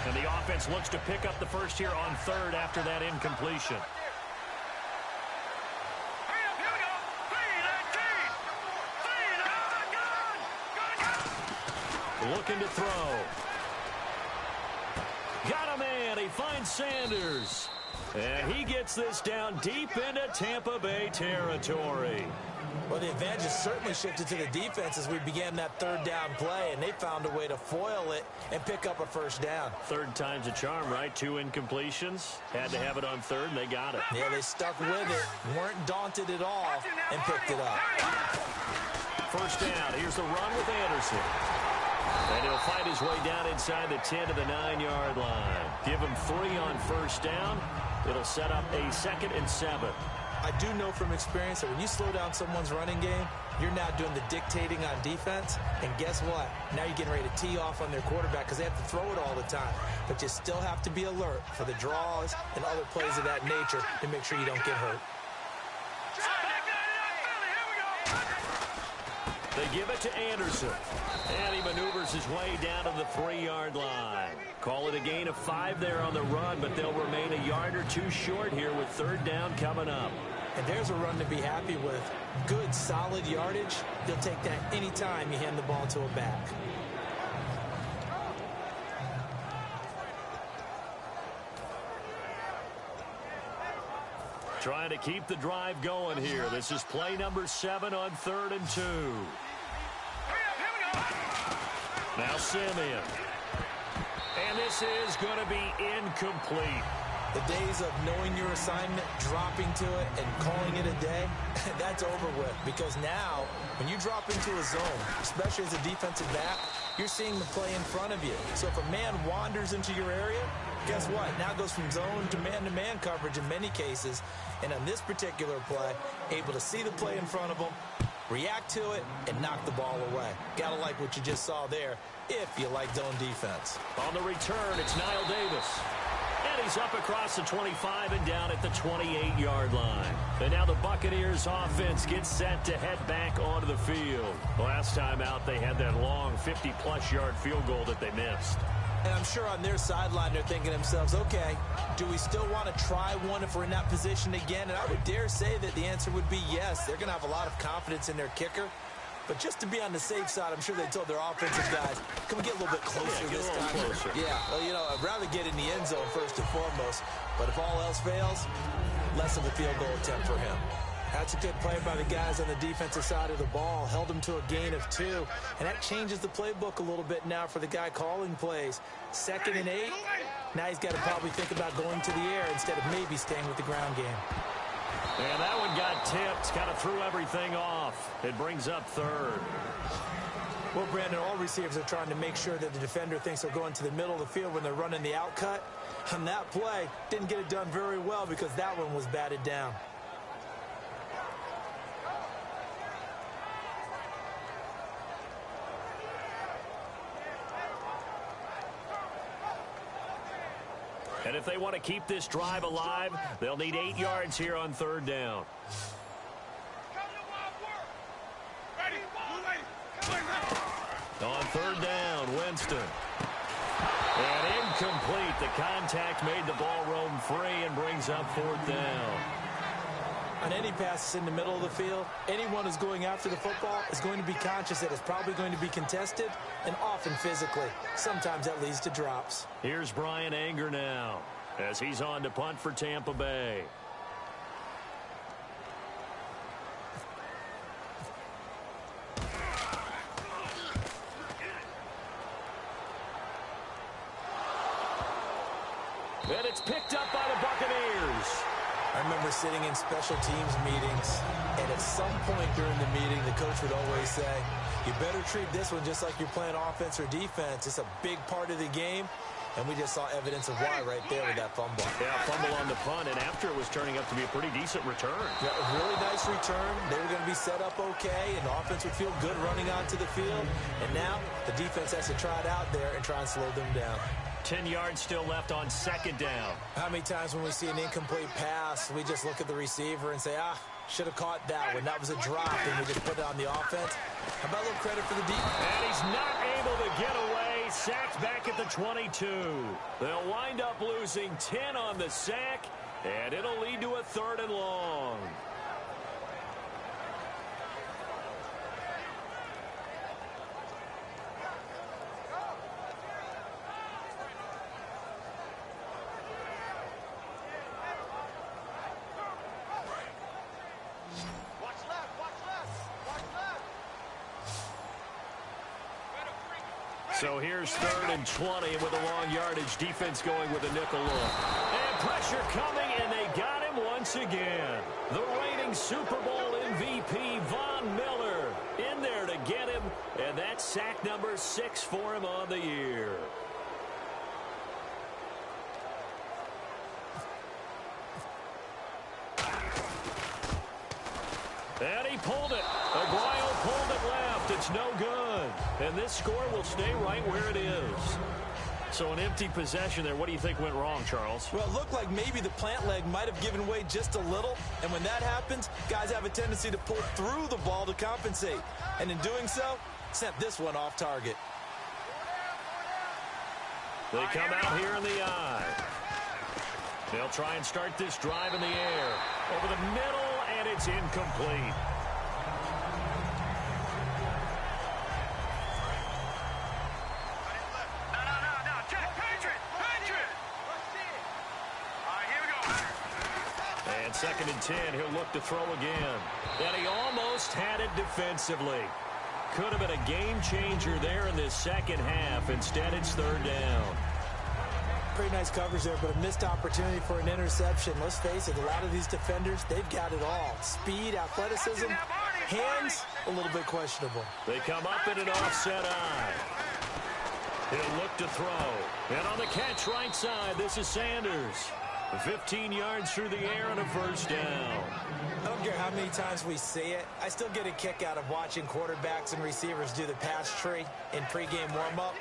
And the offense looks to pick up the first here on 3rd after that incompletion. Looking to throw. Got a man. He finds Sanders. And he gets this down deep into Tampa Bay territory. Well, the advantage has certainly shifted to the defense as we began that 3rd down play, and they found a way to foil it and pick up a first down. 3rd time's a charm, right? 2 incompletions. Had to have it on 3rd, and they got it. Yeah, they stuck with it, weren't daunted at all, and picked it up. First down. Here's the run with Anderson. And he'll find his way down inside the 10 to the 9-yard line. Give him 3 on first down. It'll set up a 2nd and 7. I do know from experience that when you slow down someone's running game, you're now doing the dictating on defense. And guess what? Now you're getting ready to tee off on their quarterback because they have to throw it all the time. But you still have to be alert for the draws and other plays of that nature to make sure you don't get hurt. They give it to Anderson. And he maneuvers his way down to the 3-yard line. Call it a gain of 5 there on the run, but they'll remain a yard or 2 short here with 3rd down coming up. And there's a run to be happy with. Good, solid yardage. You'll take that anytime you hand the ball to a back. Trying to keep the drive going here. This is play number 7 on 3rd and 2. Now Simeon. And this is going to be incomplete. The days of knowing your assignment, dropping to it, and calling it a day, that's over with. Because now, when you drop into a zone, especially as a defensive back, you're seeing the play in front of you. So if a man wanders into your area, guess what? Now it goes from zone to man coverage in many cases. And on this particular play, able to see the play in front of him, react to it, and knock the ball away. Gotta like what you just saw there, if you like zone defense. On the return, it's Niall Davis. And he's up across the 25 and down at the 28-yard line. And now the Buccaneers offense gets set to head back onto the field. Last time out, they had that long 50-plus yard field goal that they missed. And I'm sure on their sideline, they're thinking to themselves, okay, do we still want to try one if we're in that position again? And I would dare say that the answer would be yes. They're going to have a lot of confidence in their kicker. But just to be on the safe side, I'm sure they told their offensive guys, can we get a little bit closer this time? Closer. Yeah, well, you know, I'd rather get in the end zone first and foremost. But if all else fails, less of a field goal attempt for him. That's a good play by the guys on the defensive side of the ball. Held him to a gain of 2. And that changes the playbook a little bit now for the guy calling plays. 2nd and 8. Now he's got to probably think about going to the air instead of maybe staying with the ground game. And that one got tipped. Kind of threw everything off. It brings up 3rd. Well, Brandon, all receivers are trying to make sure that the defender thinks they're going to the middle of the field when they're running the out cut. On that play, didn't get it done very well because that one was batted down. And if they want to keep this drive alive, they'll need 8 yards here on 3rd down. On 3rd down, Winston. And incomplete. The contact made the ball roam free and brings up 4th down. On any passes in the middle of the field, anyone who's going after the football is going to be conscious that it's probably going to be contested and often physically. Sometimes that leads to drops. Here's Brian Anger now as he's on to punt for Tampa Bay. And it's picked up by the Buccaneers. I remember sitting in special teams meetings, and at some point during the meeting, the coach would always say, you better treat this one just like you're playing offense or defense. It's a big part of the game, and we just saw evidence of why right there with that fumble. Yeah, fumble on the punt, and after it was turning up to be a pretty decent return. Yeah, a really nice return. They were going to be set up okay, and the offense would feel good running onto the field. And now the defense has to try it out there and try and slow them down. 10 yards still left on second down. How many times when we see an incomplete pass, we just look at the receiver and say, should have caught that one. That was a drop, and we just put it on the offense. How about a little credit for the defense? And he's not able to get away. Sacked back at the 22. They'll wind up losing 10 on the sack, and it'll lead to a 3rd and long. So here's 3rd and 20 with a long yardage. Defense going with a nickel look. And pressure coming, and they got him once again. The reigning Super Bowl MVP, Von Miller, in there to get him. And that's sack number 6 for him on the year. And he pulled it. Aguayo pulled it left. It's no good. And this score will stay right where it is. So an empty possession there. What do you think went wrong, Charles? Well, it looked like maybe the plant leg might have given way just a little. And when that happens, guys have a tendency to pull through the ball to compensate. And in doing so, sent this one off target. They come out here in the eye. They'll try and start this drive in the air. Over the middle, and it's incomplete. No. Check. Patriot. All right, here we go. And 2nd and 10. He'll look to throw again. And he almost had it defensively. Could have been a game changer there in this second half. Instead, it's 3rd down. Pretty nice coverage there, but a missed opportunity for an interception. Let's face it, a lot of these defenders, they've got it all. Speed, athleticism, hands, a little bit questionable. They come up in an offset eye. He'll look to throw. And on the catch right side, this is Sanders. 15 yards through the air and a 1st down. I don't care how many times we see it. I still get a kick out of watching quarterbacks and receivers do the pass tree in pregame warm-up.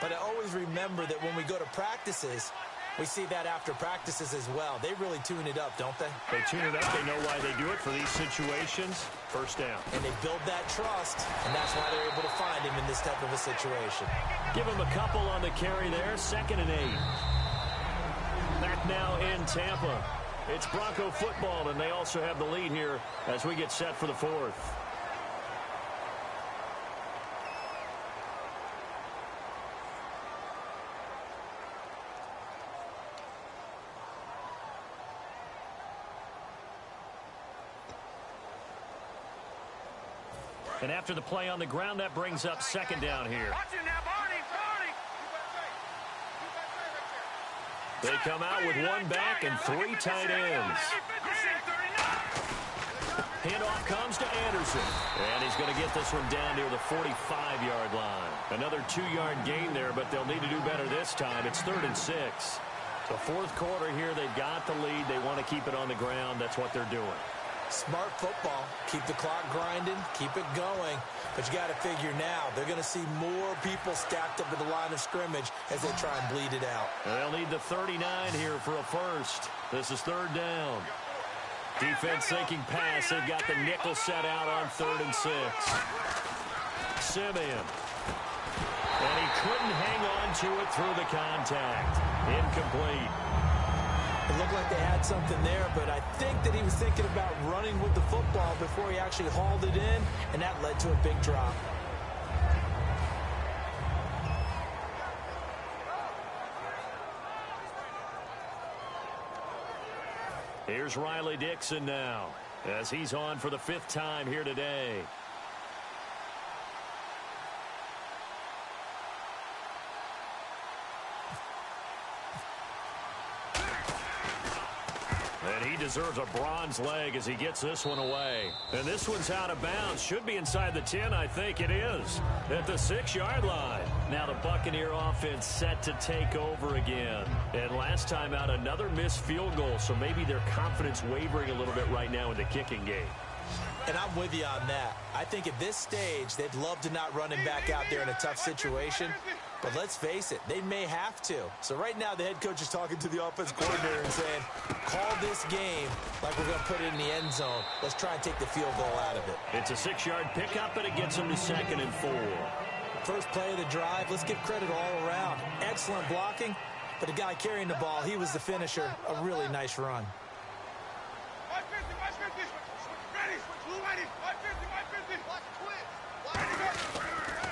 But I always remember that when we go to practices, we see that after practices as well. They really tune it up, don't they? They tune it up. They know why they do it for these situations. 1st down. And they build that trust, and that's why they're able to find him in this type of a situation. Give him a couple on the carry there. 2nd and 8. Back now in Tampa. It's Bronco football, and they also have the lead here as we get set for the 4th. And after the play on the ground, that brings up 2nd down here. Watch it now, Barney. They come out with 1 back and 3 tight ends. Handoff comes to Anderson. And he's going to get this one down near the 45-yard line. Another 2-yard gain there, but they'll need to do better this time. It's 3rd and 6. So 4th quarter here, they've got the lead. They want to keep it on the ground. That's what they're doing. Smart football. Keep the clock grinding. Keep it going. But you got to figure now, they're going to see more people stacked up at the line of scrimmage as they try and bleed it out. They'll need the 39 here for a 1st. This is 3rd down. Defense thinking pass. They've got the nickel set out on 3rd and 6. Simeon. And he couldn't hang on to it through the contact. Incomplete. It looked like they had something there, but I think that he was thinking about running with the football before he actually hauled it in, and that led to a big drop. Here's Riley Dixon now, as he's on for the 5th time here today. And he deserves a bronze leg as he gets this one away. And this one's out of bounds. Should be inside the 10, I think it is. At the 6-yard line. Now the Buccaneer offense set to take over again. And last time out, another missed field goal. So maybe their confidence wavering a little bit right now in the kicking game. And I'm with you on that. I think at this stage, they'd love to not run him back out there in a tough situation. But let's face it, they may have to. So right now, the head coach is talking to the offense coordinator and saying, call this game like we're going to put it in the end zone. Let's try and take the field goal out of it. It's a 6-yard pickup, and it gets them to 2nd and 4. First play of the drive, let's give credit all around. Excellent blocking, but the guy carrying the ball, he was the finisher. A really nice run.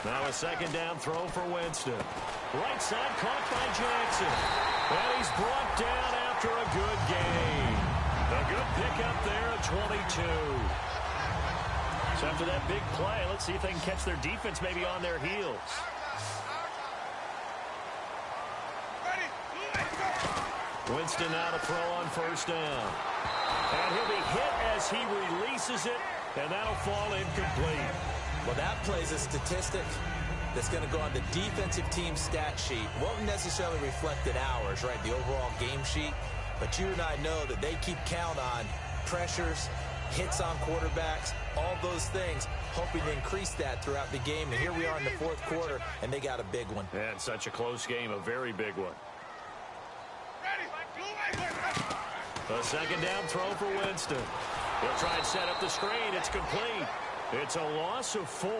Now a 2nd down throw for Winston. Right side caught by Jackson. And he's brought down after a good gain. A good pickup there at 22. So after that big play, let's see if they can catch their defense maybe on their heels. Winston now to throw on 1st down. And he'll be hit as he releases it, and that'll fall incomplete. Well, that plays a statistic that's going to go on the defensive team stat sheet. Won't necessarily reflect in ours, right, the overall game sheet. But you and I know that they keep count on pressures, hits on quarterbacks, all those things, hoping to increase that throughout the game. And here we are in the 4th quarter, and they got a big one. And such a close game, a very big one. A 2nd down throw for Winston. He'll try and set up the screen. It's complete. It's a loss of 4.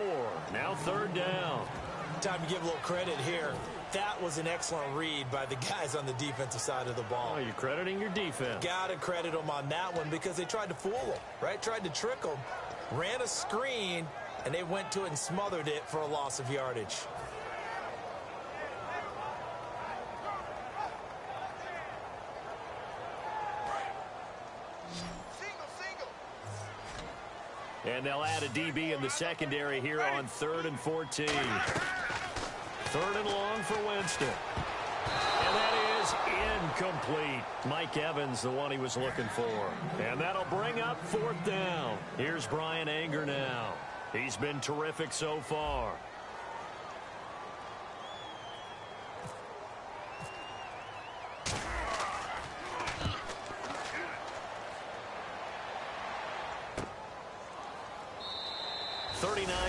Now 3rd down. Time to give a little credit here. That was an excellent read by the guys on the defensive side of the ball. Oh, you're crediting your defense. Got to credit them on that one because they tried to fool them, right? Tried to trick them. Ran a screen, and they went to it and smothered it for a loss of yardage. And they'll add a DB in the secondary here on 3rd and 14. 3rd and long for Winston. And that is incomplete. Mike Evans, the one he was looking for. And that'll bring up 4th down. Here's Brian Anger now. He's been terrific so far.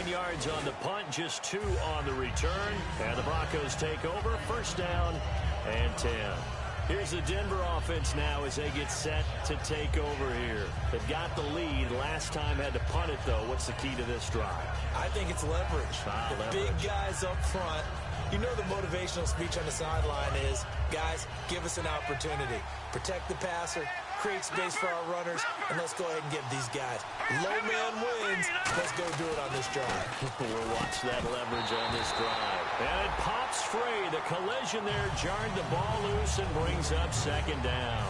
Yards on the punt, just 2 on the return, and the Broncos take over. 1st down and 10. Here's the Denver offense now as they get set to take over here. They've got the lead. Last time had to punt it, though. What's the key to this drive? I think it's leverage. The big guys up front. You know the motivational speech on the sideline is, guys, give us an opportunity. Protect the passer, create space for our runners, and let's go ahead and give these guys. Low man wins. Let's go do it on this drive. We'll watch that leverage on this drive. And it pops free. The collision there jarred the ball loose and brings up 2nd down.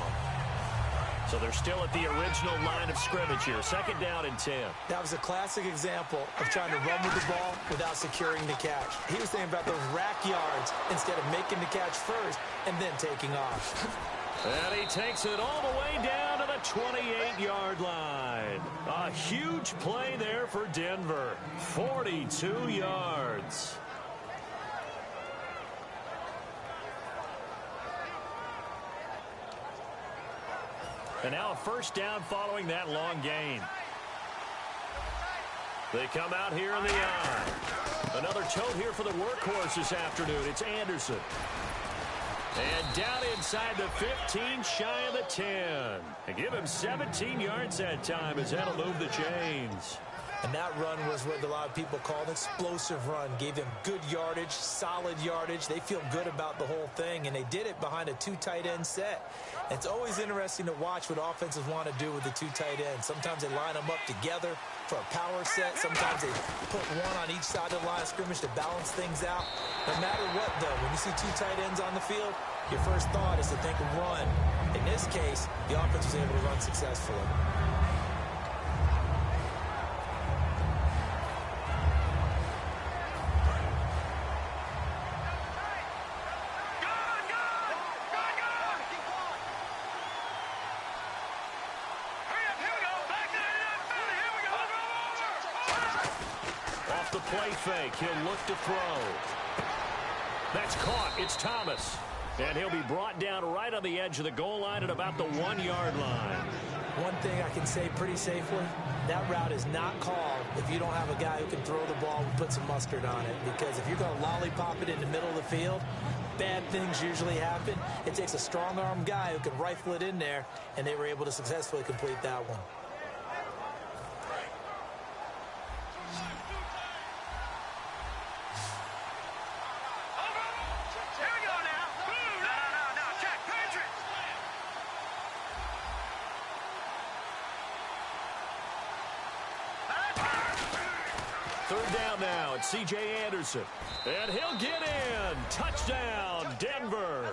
So they're still at the original line of scrimmage here. 2nd down and 10. That was a classic example of trying to run with the ball without securing the catch. He was thinking about those rack yards instead of making the catch first and then taking off. And he takes it all the way down to the 28-yard line. A huge play there for Denver. 42 yards. And now a 1st down following that long gain. They come out here in the eye. Another tote here for the workhorse this afternoon. It's Anderson. And down inside the 15, shy of the 10. And give him 17 yards that time as that'll move the chains. And that run was what a lot of people call an explosive run. Gave them good yardage, solid yardage. They feel good about the whole thing, and they did it behind a 2 tight end set. And it's always interesting to watch what offenses want to do with the 2 tight ends. Sometimes they line them up together for a power set. Sometimes they put one on each side of the line of scrimmage to balance things out. No matter what, though, when you see 2 tight ends on the field, your first thought is to think of run. In this case, the offense was able to run successfully. play fake. He'll look to throw. That's caught. It's Thomas. And he'll be brought down right on the edge of the goal line at about the 1-yard line. One thing I can say pretty safely, that route is not called if you don't have a guy who can throw the ball and put some mustard on it. Because if you're going to lollipop it in the middle of the field, bad things usually happen. It takes a strong-arm guy who can rifle it in there, and they were able to successfully complete that one. Third down now. It's C.J. Anderson. And he'll get in. Touchdown, Denver.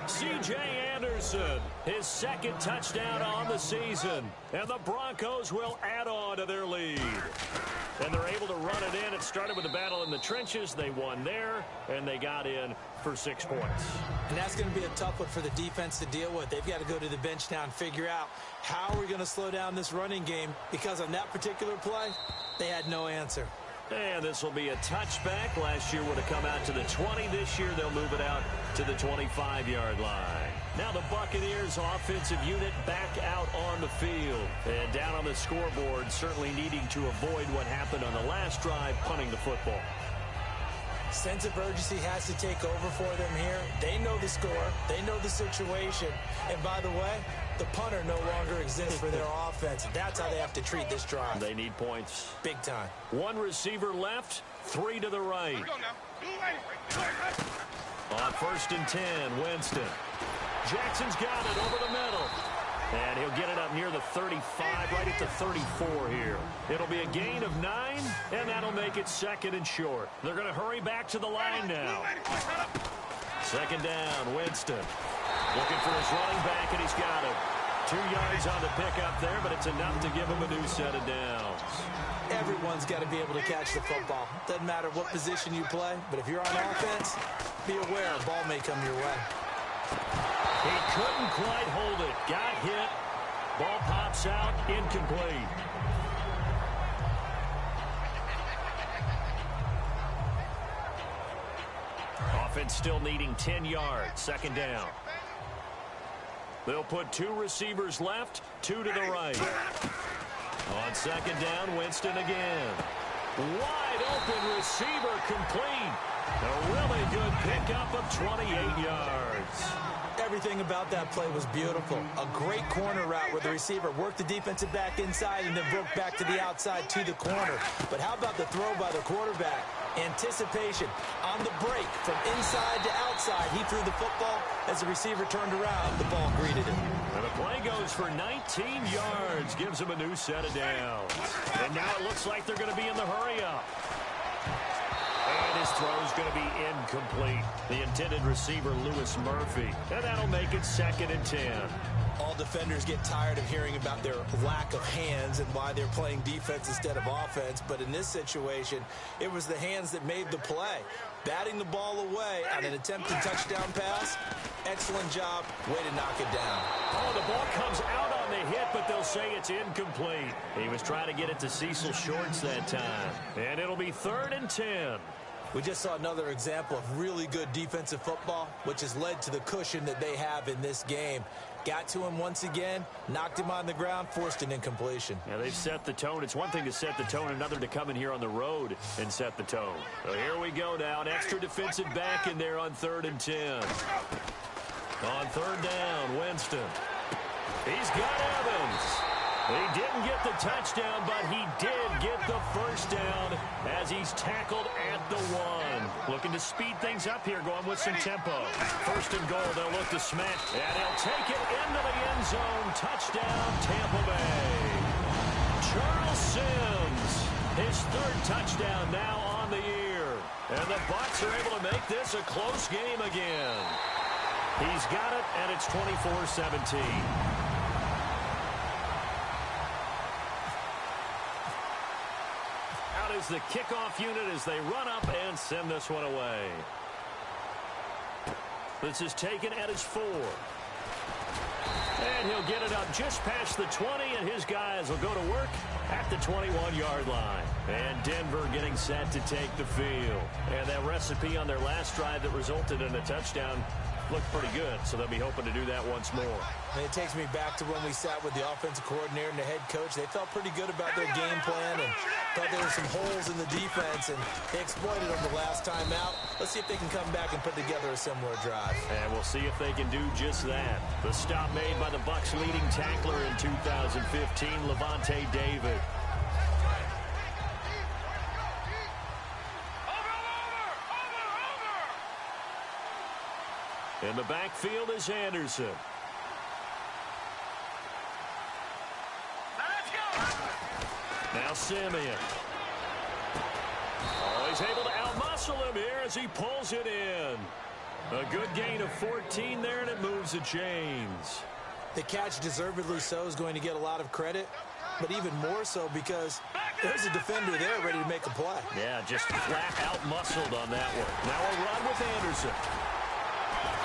C.J. Anderson, his second touchdown on the season. And the Broncos will add on to their lead. And they're able to run it in. It started with a battle in the trenches. They won there, and they got in for 6 points. And that's going to be a tough one for the defense to deal with. They've got to go to the bench now and figure out how are we going to slow down this running game, because on that particular play, they had no answer. And this will be a touchback. Last year would have come out to the 20. This year they'll move it out to the 25-yard line. Now the Buccaneers offensive unit back out on the field. And down on the scoreboard, certainly needing to avoid what happened on the last drive, punting the football. Sense of urgency has to take over for them here. They know the score. They know the situation. And by the way, the punter no longer exists for their offense. That's how they have to treat this drive. They need points. Big time. One receiver left, 3 to the right. On 1st and 10, Winston. Jackson's got it over the middle. And he'll get it up near the 35, right at the 34 here. It'll be a gain of 9, and that'll make it 2nd and short. They're going to hurry back to the line now. 2nd down, Winston. Looking for his running back, and he's got it. 2 yards on the pickup there, but it's enough to give him a new set of downs. Everyone's got to be able to catch the football. Doesn't matter what position you play, but if you're on offense, be aware a ball may come your way. He couldn't quite hold it. Got hit. Ball pops out. Incomplete. Offense still needing 10 yards. 2nd down. They'll put 2 receivers left, 2 to the right. On 2nd down, Winston again. Wide open receiver complete. A really good pickup of 28 yards. Everything about that play was beautiful. A great corner route where the receiver worked the defensive back inside and then broke back to the outside to the corner. But how about the throw by the quarterback? Anticipation on the break from inside to outside. He threw the football. As the receiver turned around, the ball greeted him. And the play goes for 19 yards. Gives him a new set of downs. And now it looks like they're going to be in the hurry-up. And his throw's going to be incomplete. The intended receiver, Lewis Murphy. And that'll make it 2nd and 10. All defenders get tired of hearing about their lack of hands and why they're playing defense instead of offense. But in this situation, it was the hands that made the play. Batting the ball away on an attempted touchdown pass. Excellent job. Way to knock it down. Oh, the ball comes out on the hit, but they'll say it's incomplete. He was trying to get it to Cecil Shorts that time. And it'll be 3rd and 10. We just saw another example of really good defensive football, which has led to the cushion that they have in this game. Got to him once again, knocked him on the ground, forced an incompletion. Yeah, they've set the tone. It's one thing to set the tone, another to come in here on the road and set the tone. So here we go now. An extra defensive back in there on 3rd and 10. On 3rd down, Winston. He's got Evans. He didn't get the touchdown, but he did get the first down as he's tackled at the 1. Looking to speed things up here, going with some tempo. 1st and goal, they'll look to smack, and he'll take it into the end zone. Touchdown, Tampa Bay. Charles Sims, his 3rd touchdown now on the year. And the Bucs are able to make this a close game again. He's got it, and it's 24-17. Is the kickoff unit as they run up and send this one away. This is taken at his 4. And he'll get it up just past the 20, and his guys will go to work at the 21-yard line. And Denver getting set to take the field. And that recipe on their last drive that resulted in a touchdown looked pretty good, so they'll be hoping to do that once more. And it takes me back to when we sat with the offensive coordinator and the head coach. They felt pretty good about their game plan and thought there were some holes in the defense, and they exploited them the last time out. Let's see if they can come back and put together a similar drive. And we'll see if they can do just that. The stop made by the Bucs' leading tackler in 2015, Levante David. In the backfield is Anderson. Now Simeon. Oh, he's able to outmuscle him here as he pulls it in. A good gain of 14 there, and it moves the chains. The catch, deservedly so, is going to get a lot of credit, but even more so because there's a defender there ready to make a play. Yeah, just flat out-muscled on that one. Now a run with Anderson.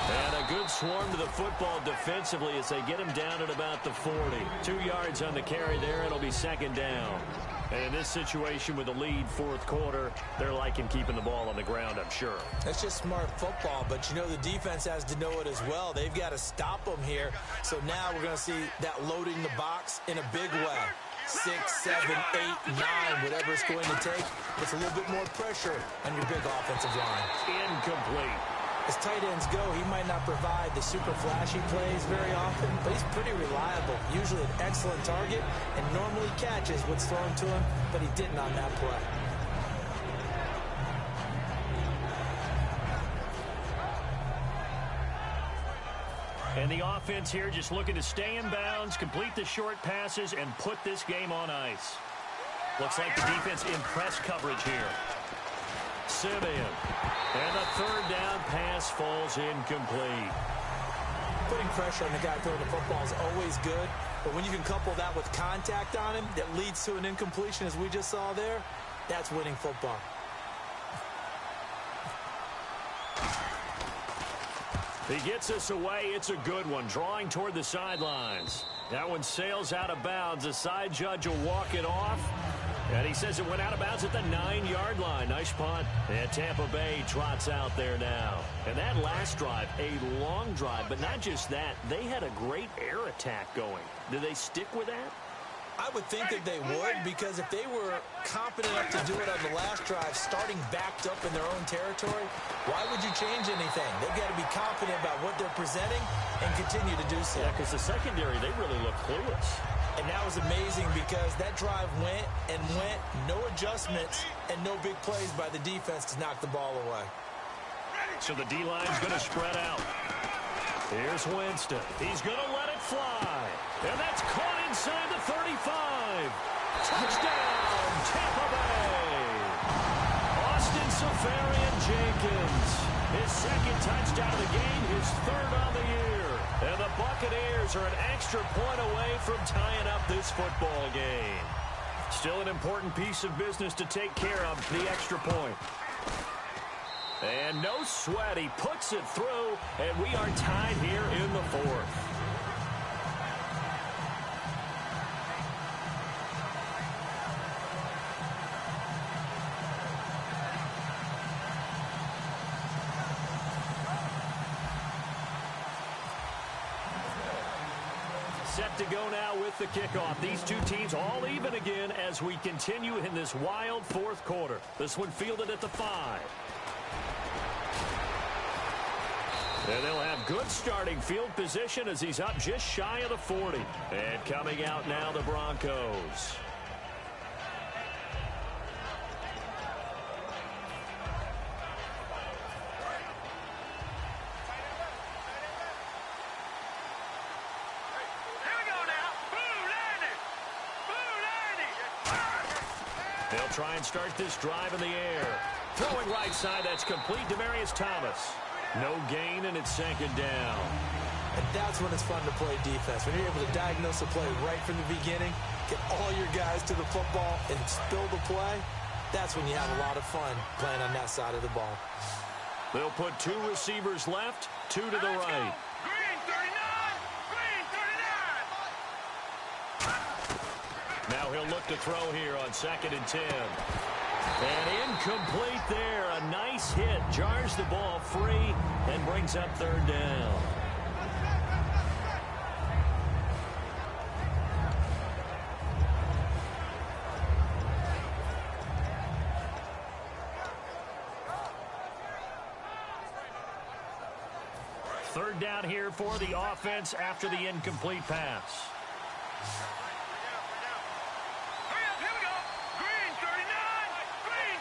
And a good swarm to the football defensively as they get him down at about the 40. 2 yards on the carry there. It'll be second down. And in this situation with the lead fourth quarter, they're liking keeping the ball on the ground, I'm sure. That's just smart football, but you know the defense has to know it as well. They've got to stop them here. So now we're going to see that loading the box in a big way. 6, 7, 8, 9, whatever it's going to take. It's a little bit more pressure on your big offensive line. Incomplete. As tight ends go, he might not provide the super flashy plays very often, but he's pretty reliable. Usually an excellent target and normally catches what's thrown to him, but he didn't on that play. And the offense here just looking to stay in bounds, complete the short passes, and put this game on ice. Looks like the defense in press coverage here. Simeon. And the third down pass falls incomplete. Putting pressure on the guy throwing the football is always good, but when you can couple that with contact on him that leads to an incompletion, as we just saw there, that's winning football. He gets us away. It's a good one. Drawing toward the sidelines. That one sails out of bounds. The side judge will walk it off. And he says it went out of bounds at the 9-yard line. Nice punt. And Tampa Bay trots out there now. And that last drive, a long drive, but not just that. They had a great air attack going. Did they stick with that? I would think that they would, because if they were competent enough to do it on the last drive, starting backed up in their own territory, why would you change anything? They've got to be confident about what they're presenting and continue to do so. Yeah, because the secondary, they really look clueless. And that was amazing because that drive went and went, no adjustments, and no big plays by the defense to knock the ball away. So the D-line's going to spread out. Here's Winston. He's going to let it fly. And that's caught inside the 35. Touchdown, Tampa Bay. Austin Seferian-Jenkins. His second touchdown of the game, his third on the year. And the Buccaneers are an extra point away from tying up this football game. Still an important piece of business to take care of, the extra point. And no sweat, he puts it through, and we are tied here in the fourth. Set to go now with the kickoff. These two teams all even again as we continue in this wild fourth quarter. This one fielded at the 5. And they'll have good starting field position as he's up just shy of the 40. And coming out now, the Broncos. They'll try and start this drive in the air. Throwing right side, that's complete. Demaryius Thomas. No gain, and it's second down. And that's when it's fun to play defense. When you're able to diagnose a play right from the beginning, get all your guys to the football, and spill the play, that's when you have a lot of fun playing on that side of the ball. They'll put 2 receivers left, 2 to the right. Green 39! Green 39! Now he'll look to throw here on 2nd and 10. And incomplete there. A nice hit. Jars the ball free and brings up 3rd down. Third down here for the offense after the incomplete pass. Here we go. Green 39. Green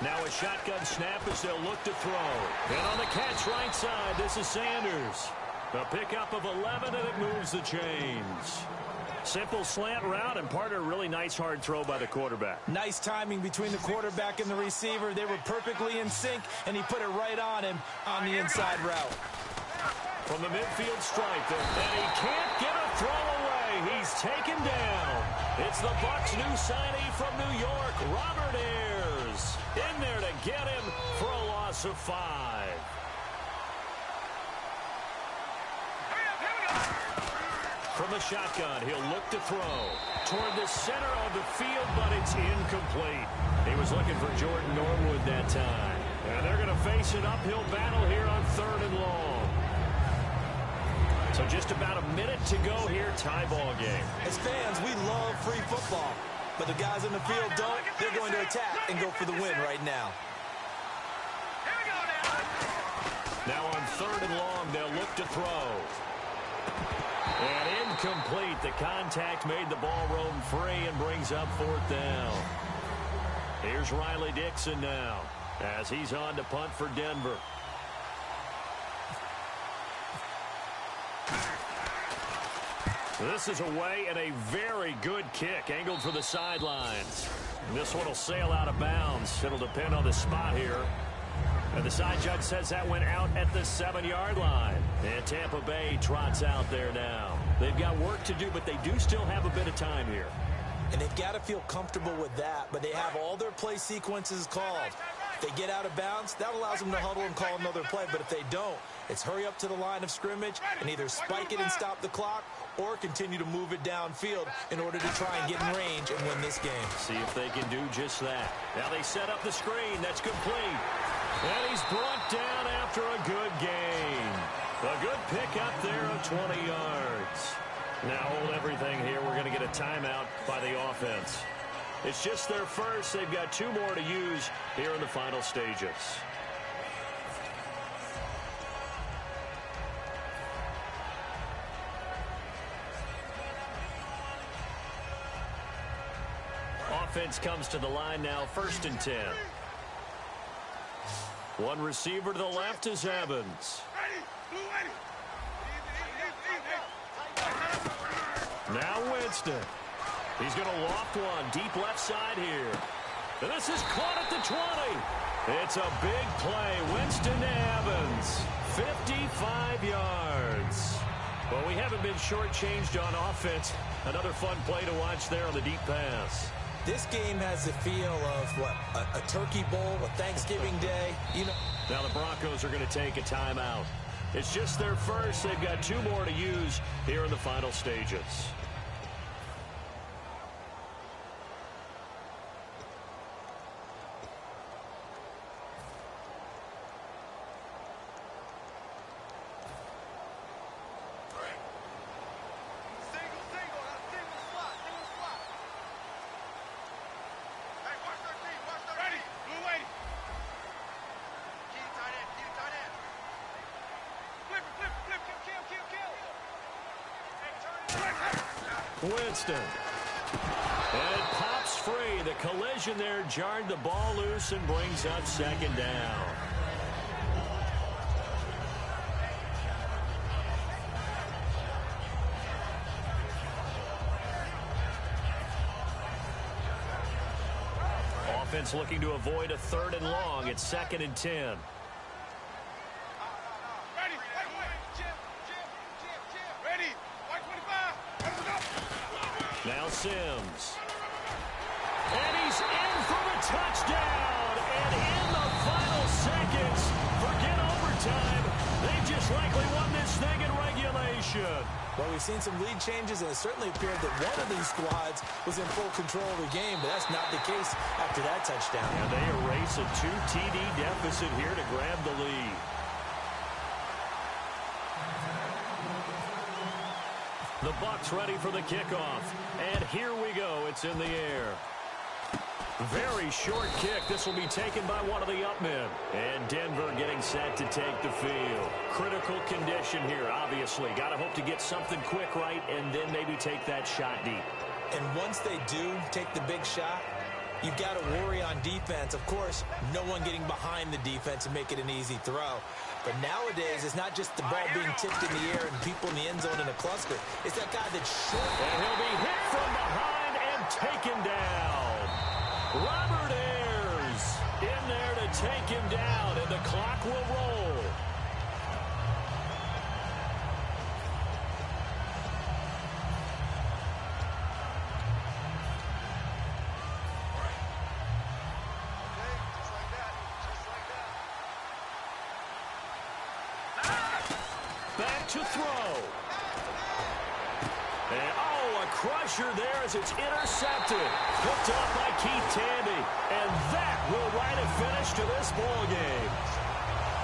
39. Now a shotgun snap as they'll look to throw. And on the catch right side, this is Sanders. A pickup of 11, and it moves the chains. Simple slant route, and part of a really nice hard throw by the quarterback. Nice timing between the quarterback and the receiver. They were perfectly in sync, and he put it right on him on the inside route. From the midfield stripe, and he can't get a throw away. He's taken down. It's the Bucs' new signee from New York, Robert Ayers. In there to get him for a loss of 5. From the shotgun, he'll look to throw toward the center of the field, but it's incomplete. He was looking for Jordan Norwood that time. And they're going to face an uphill battle here on 3rd and long. So just about a minute to go here, tie ball game. As fans, we love free football. But the guys on the field don't. They're going to attack and go for the win right now. Now on 3rd and long, they'll look to throw. And incomplete. The contact made the ball roam free and brings up 4th down. Here's Riley Dixon now as he's on to punt for Denver. This is away and a very good kick angled for the sidelines. This one will sail out of bounds. It'll depend on the spot here. And the side judge says that went out at the 7-yard line. And Tampa Bay trots out there now. They've got work to do, but they do still have a bit of time here. And they've got to feel comfortable with that, but they have all their play sequences called. If they get out of bounds, that allows them to huddle and call another play. But if they don't, it's hurry up to the line of scrimmage and either spike it and stop the clock or continue to move it downfield in order to try and get in range and win this game. See if they can do just that. Now they set up the screen. That's complete. And he's brought down after a good gain. A good pickup there of 20 yards. Now hold everything here. We're going to get a timeout by the offense. It's just their first. They've got 2 more to use here in the final stages. Offense comes to the line now, 1st and 10. One receiver to the left is Evans. Now Winston. He's going to loft one deep left side here. And this is caught at the 20. It's a big play. Winston to Evans. 55 yards. Well, we haven't been shortchanged on offense. Another fun play to watch there on the deep pass. This game has the feel of, what, a Turkey Bowl, a Thanksgiving Day. You know. Now the Broncos are going to take a timeout. It's just their first. They've got 2 more to use here in the final stages. Winston. And it pops free. The collision there jarred the ball loose and brings up 2nd down. Offense looking to avoid a 3rd and long. It's 2nd and 10. Now Sims. And he's in for the touchdown. And in the final seconds, forget time. They've just likely won this thing in regulation. Well, we've seen some lead changes, and it certainly appeared that one of these squads was in full control of the game, but that's not the case after that touchdown. And they erase a 2 TD deficit here to grab the lead. The Bucs ready for the kickoff. And here we go. It's in the air. Very short kick. This will be taken by one of the up men. And Denver getting set to take the field. Critical condition here, obviously. Got to hope to get something quick right and then maybe take that shot deep. And once they do take the big shot, you've got to worry on defense. Of course, no one getting behind the defense and make it an easy throw. But nowadays, it's not just the ball being tipped in the air and people in the end zone in a cluster. It's that guy that's short. And he'll be hit from behind and taken down. Robert Ayers in there to take him down, and the clock will roll. Back to throw. And, a crusher there as it's intercepted. Hooked up by Keith Tandy. And that will write a finish to this ball game.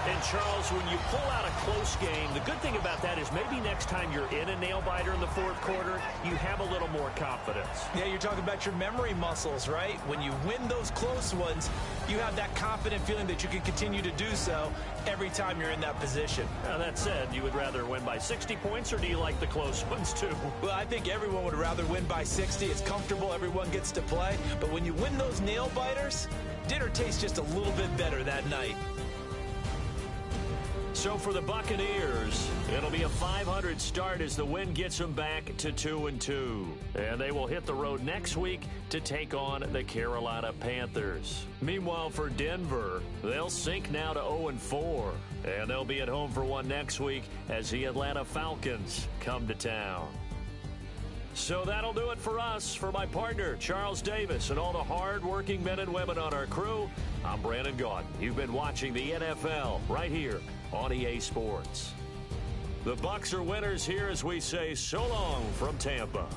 And, Charles, when you pull out a close game, the good thing about that is maybe next time you're in a nail-biter in the fourth quarter, you have a little more confidence. Yeah, you're talking about your memory muscles, right? When you win those close ones, you have that confident feeling that you can continue to do so every time you're in that position. Now, that said, you would rather win by 60 points, or do you like the close ones, too? Well, I think everyone would rather win by 60. It's comfortable. Everyone gets to play. But when you win those nail-biters, dinner tastes just a little bit better that night. So for the Buccaneers, it'll be a 500 start as the win gets them back to 2-2. And they will hit the road next week to take on the Carolina Panthers. Meanwhile, for Denver, they'll sink now to 0-4. And they'll be at home for one next week as the Atlanta Falcons come to town. So that'll do it for us. For my partner, Charles Davis, and all the hard-working men and women on our crew, I'm Brandon Gaudin. You've been watching the NFL right here on EA Sports. The Bucs are winners here as we say so long from Tampa.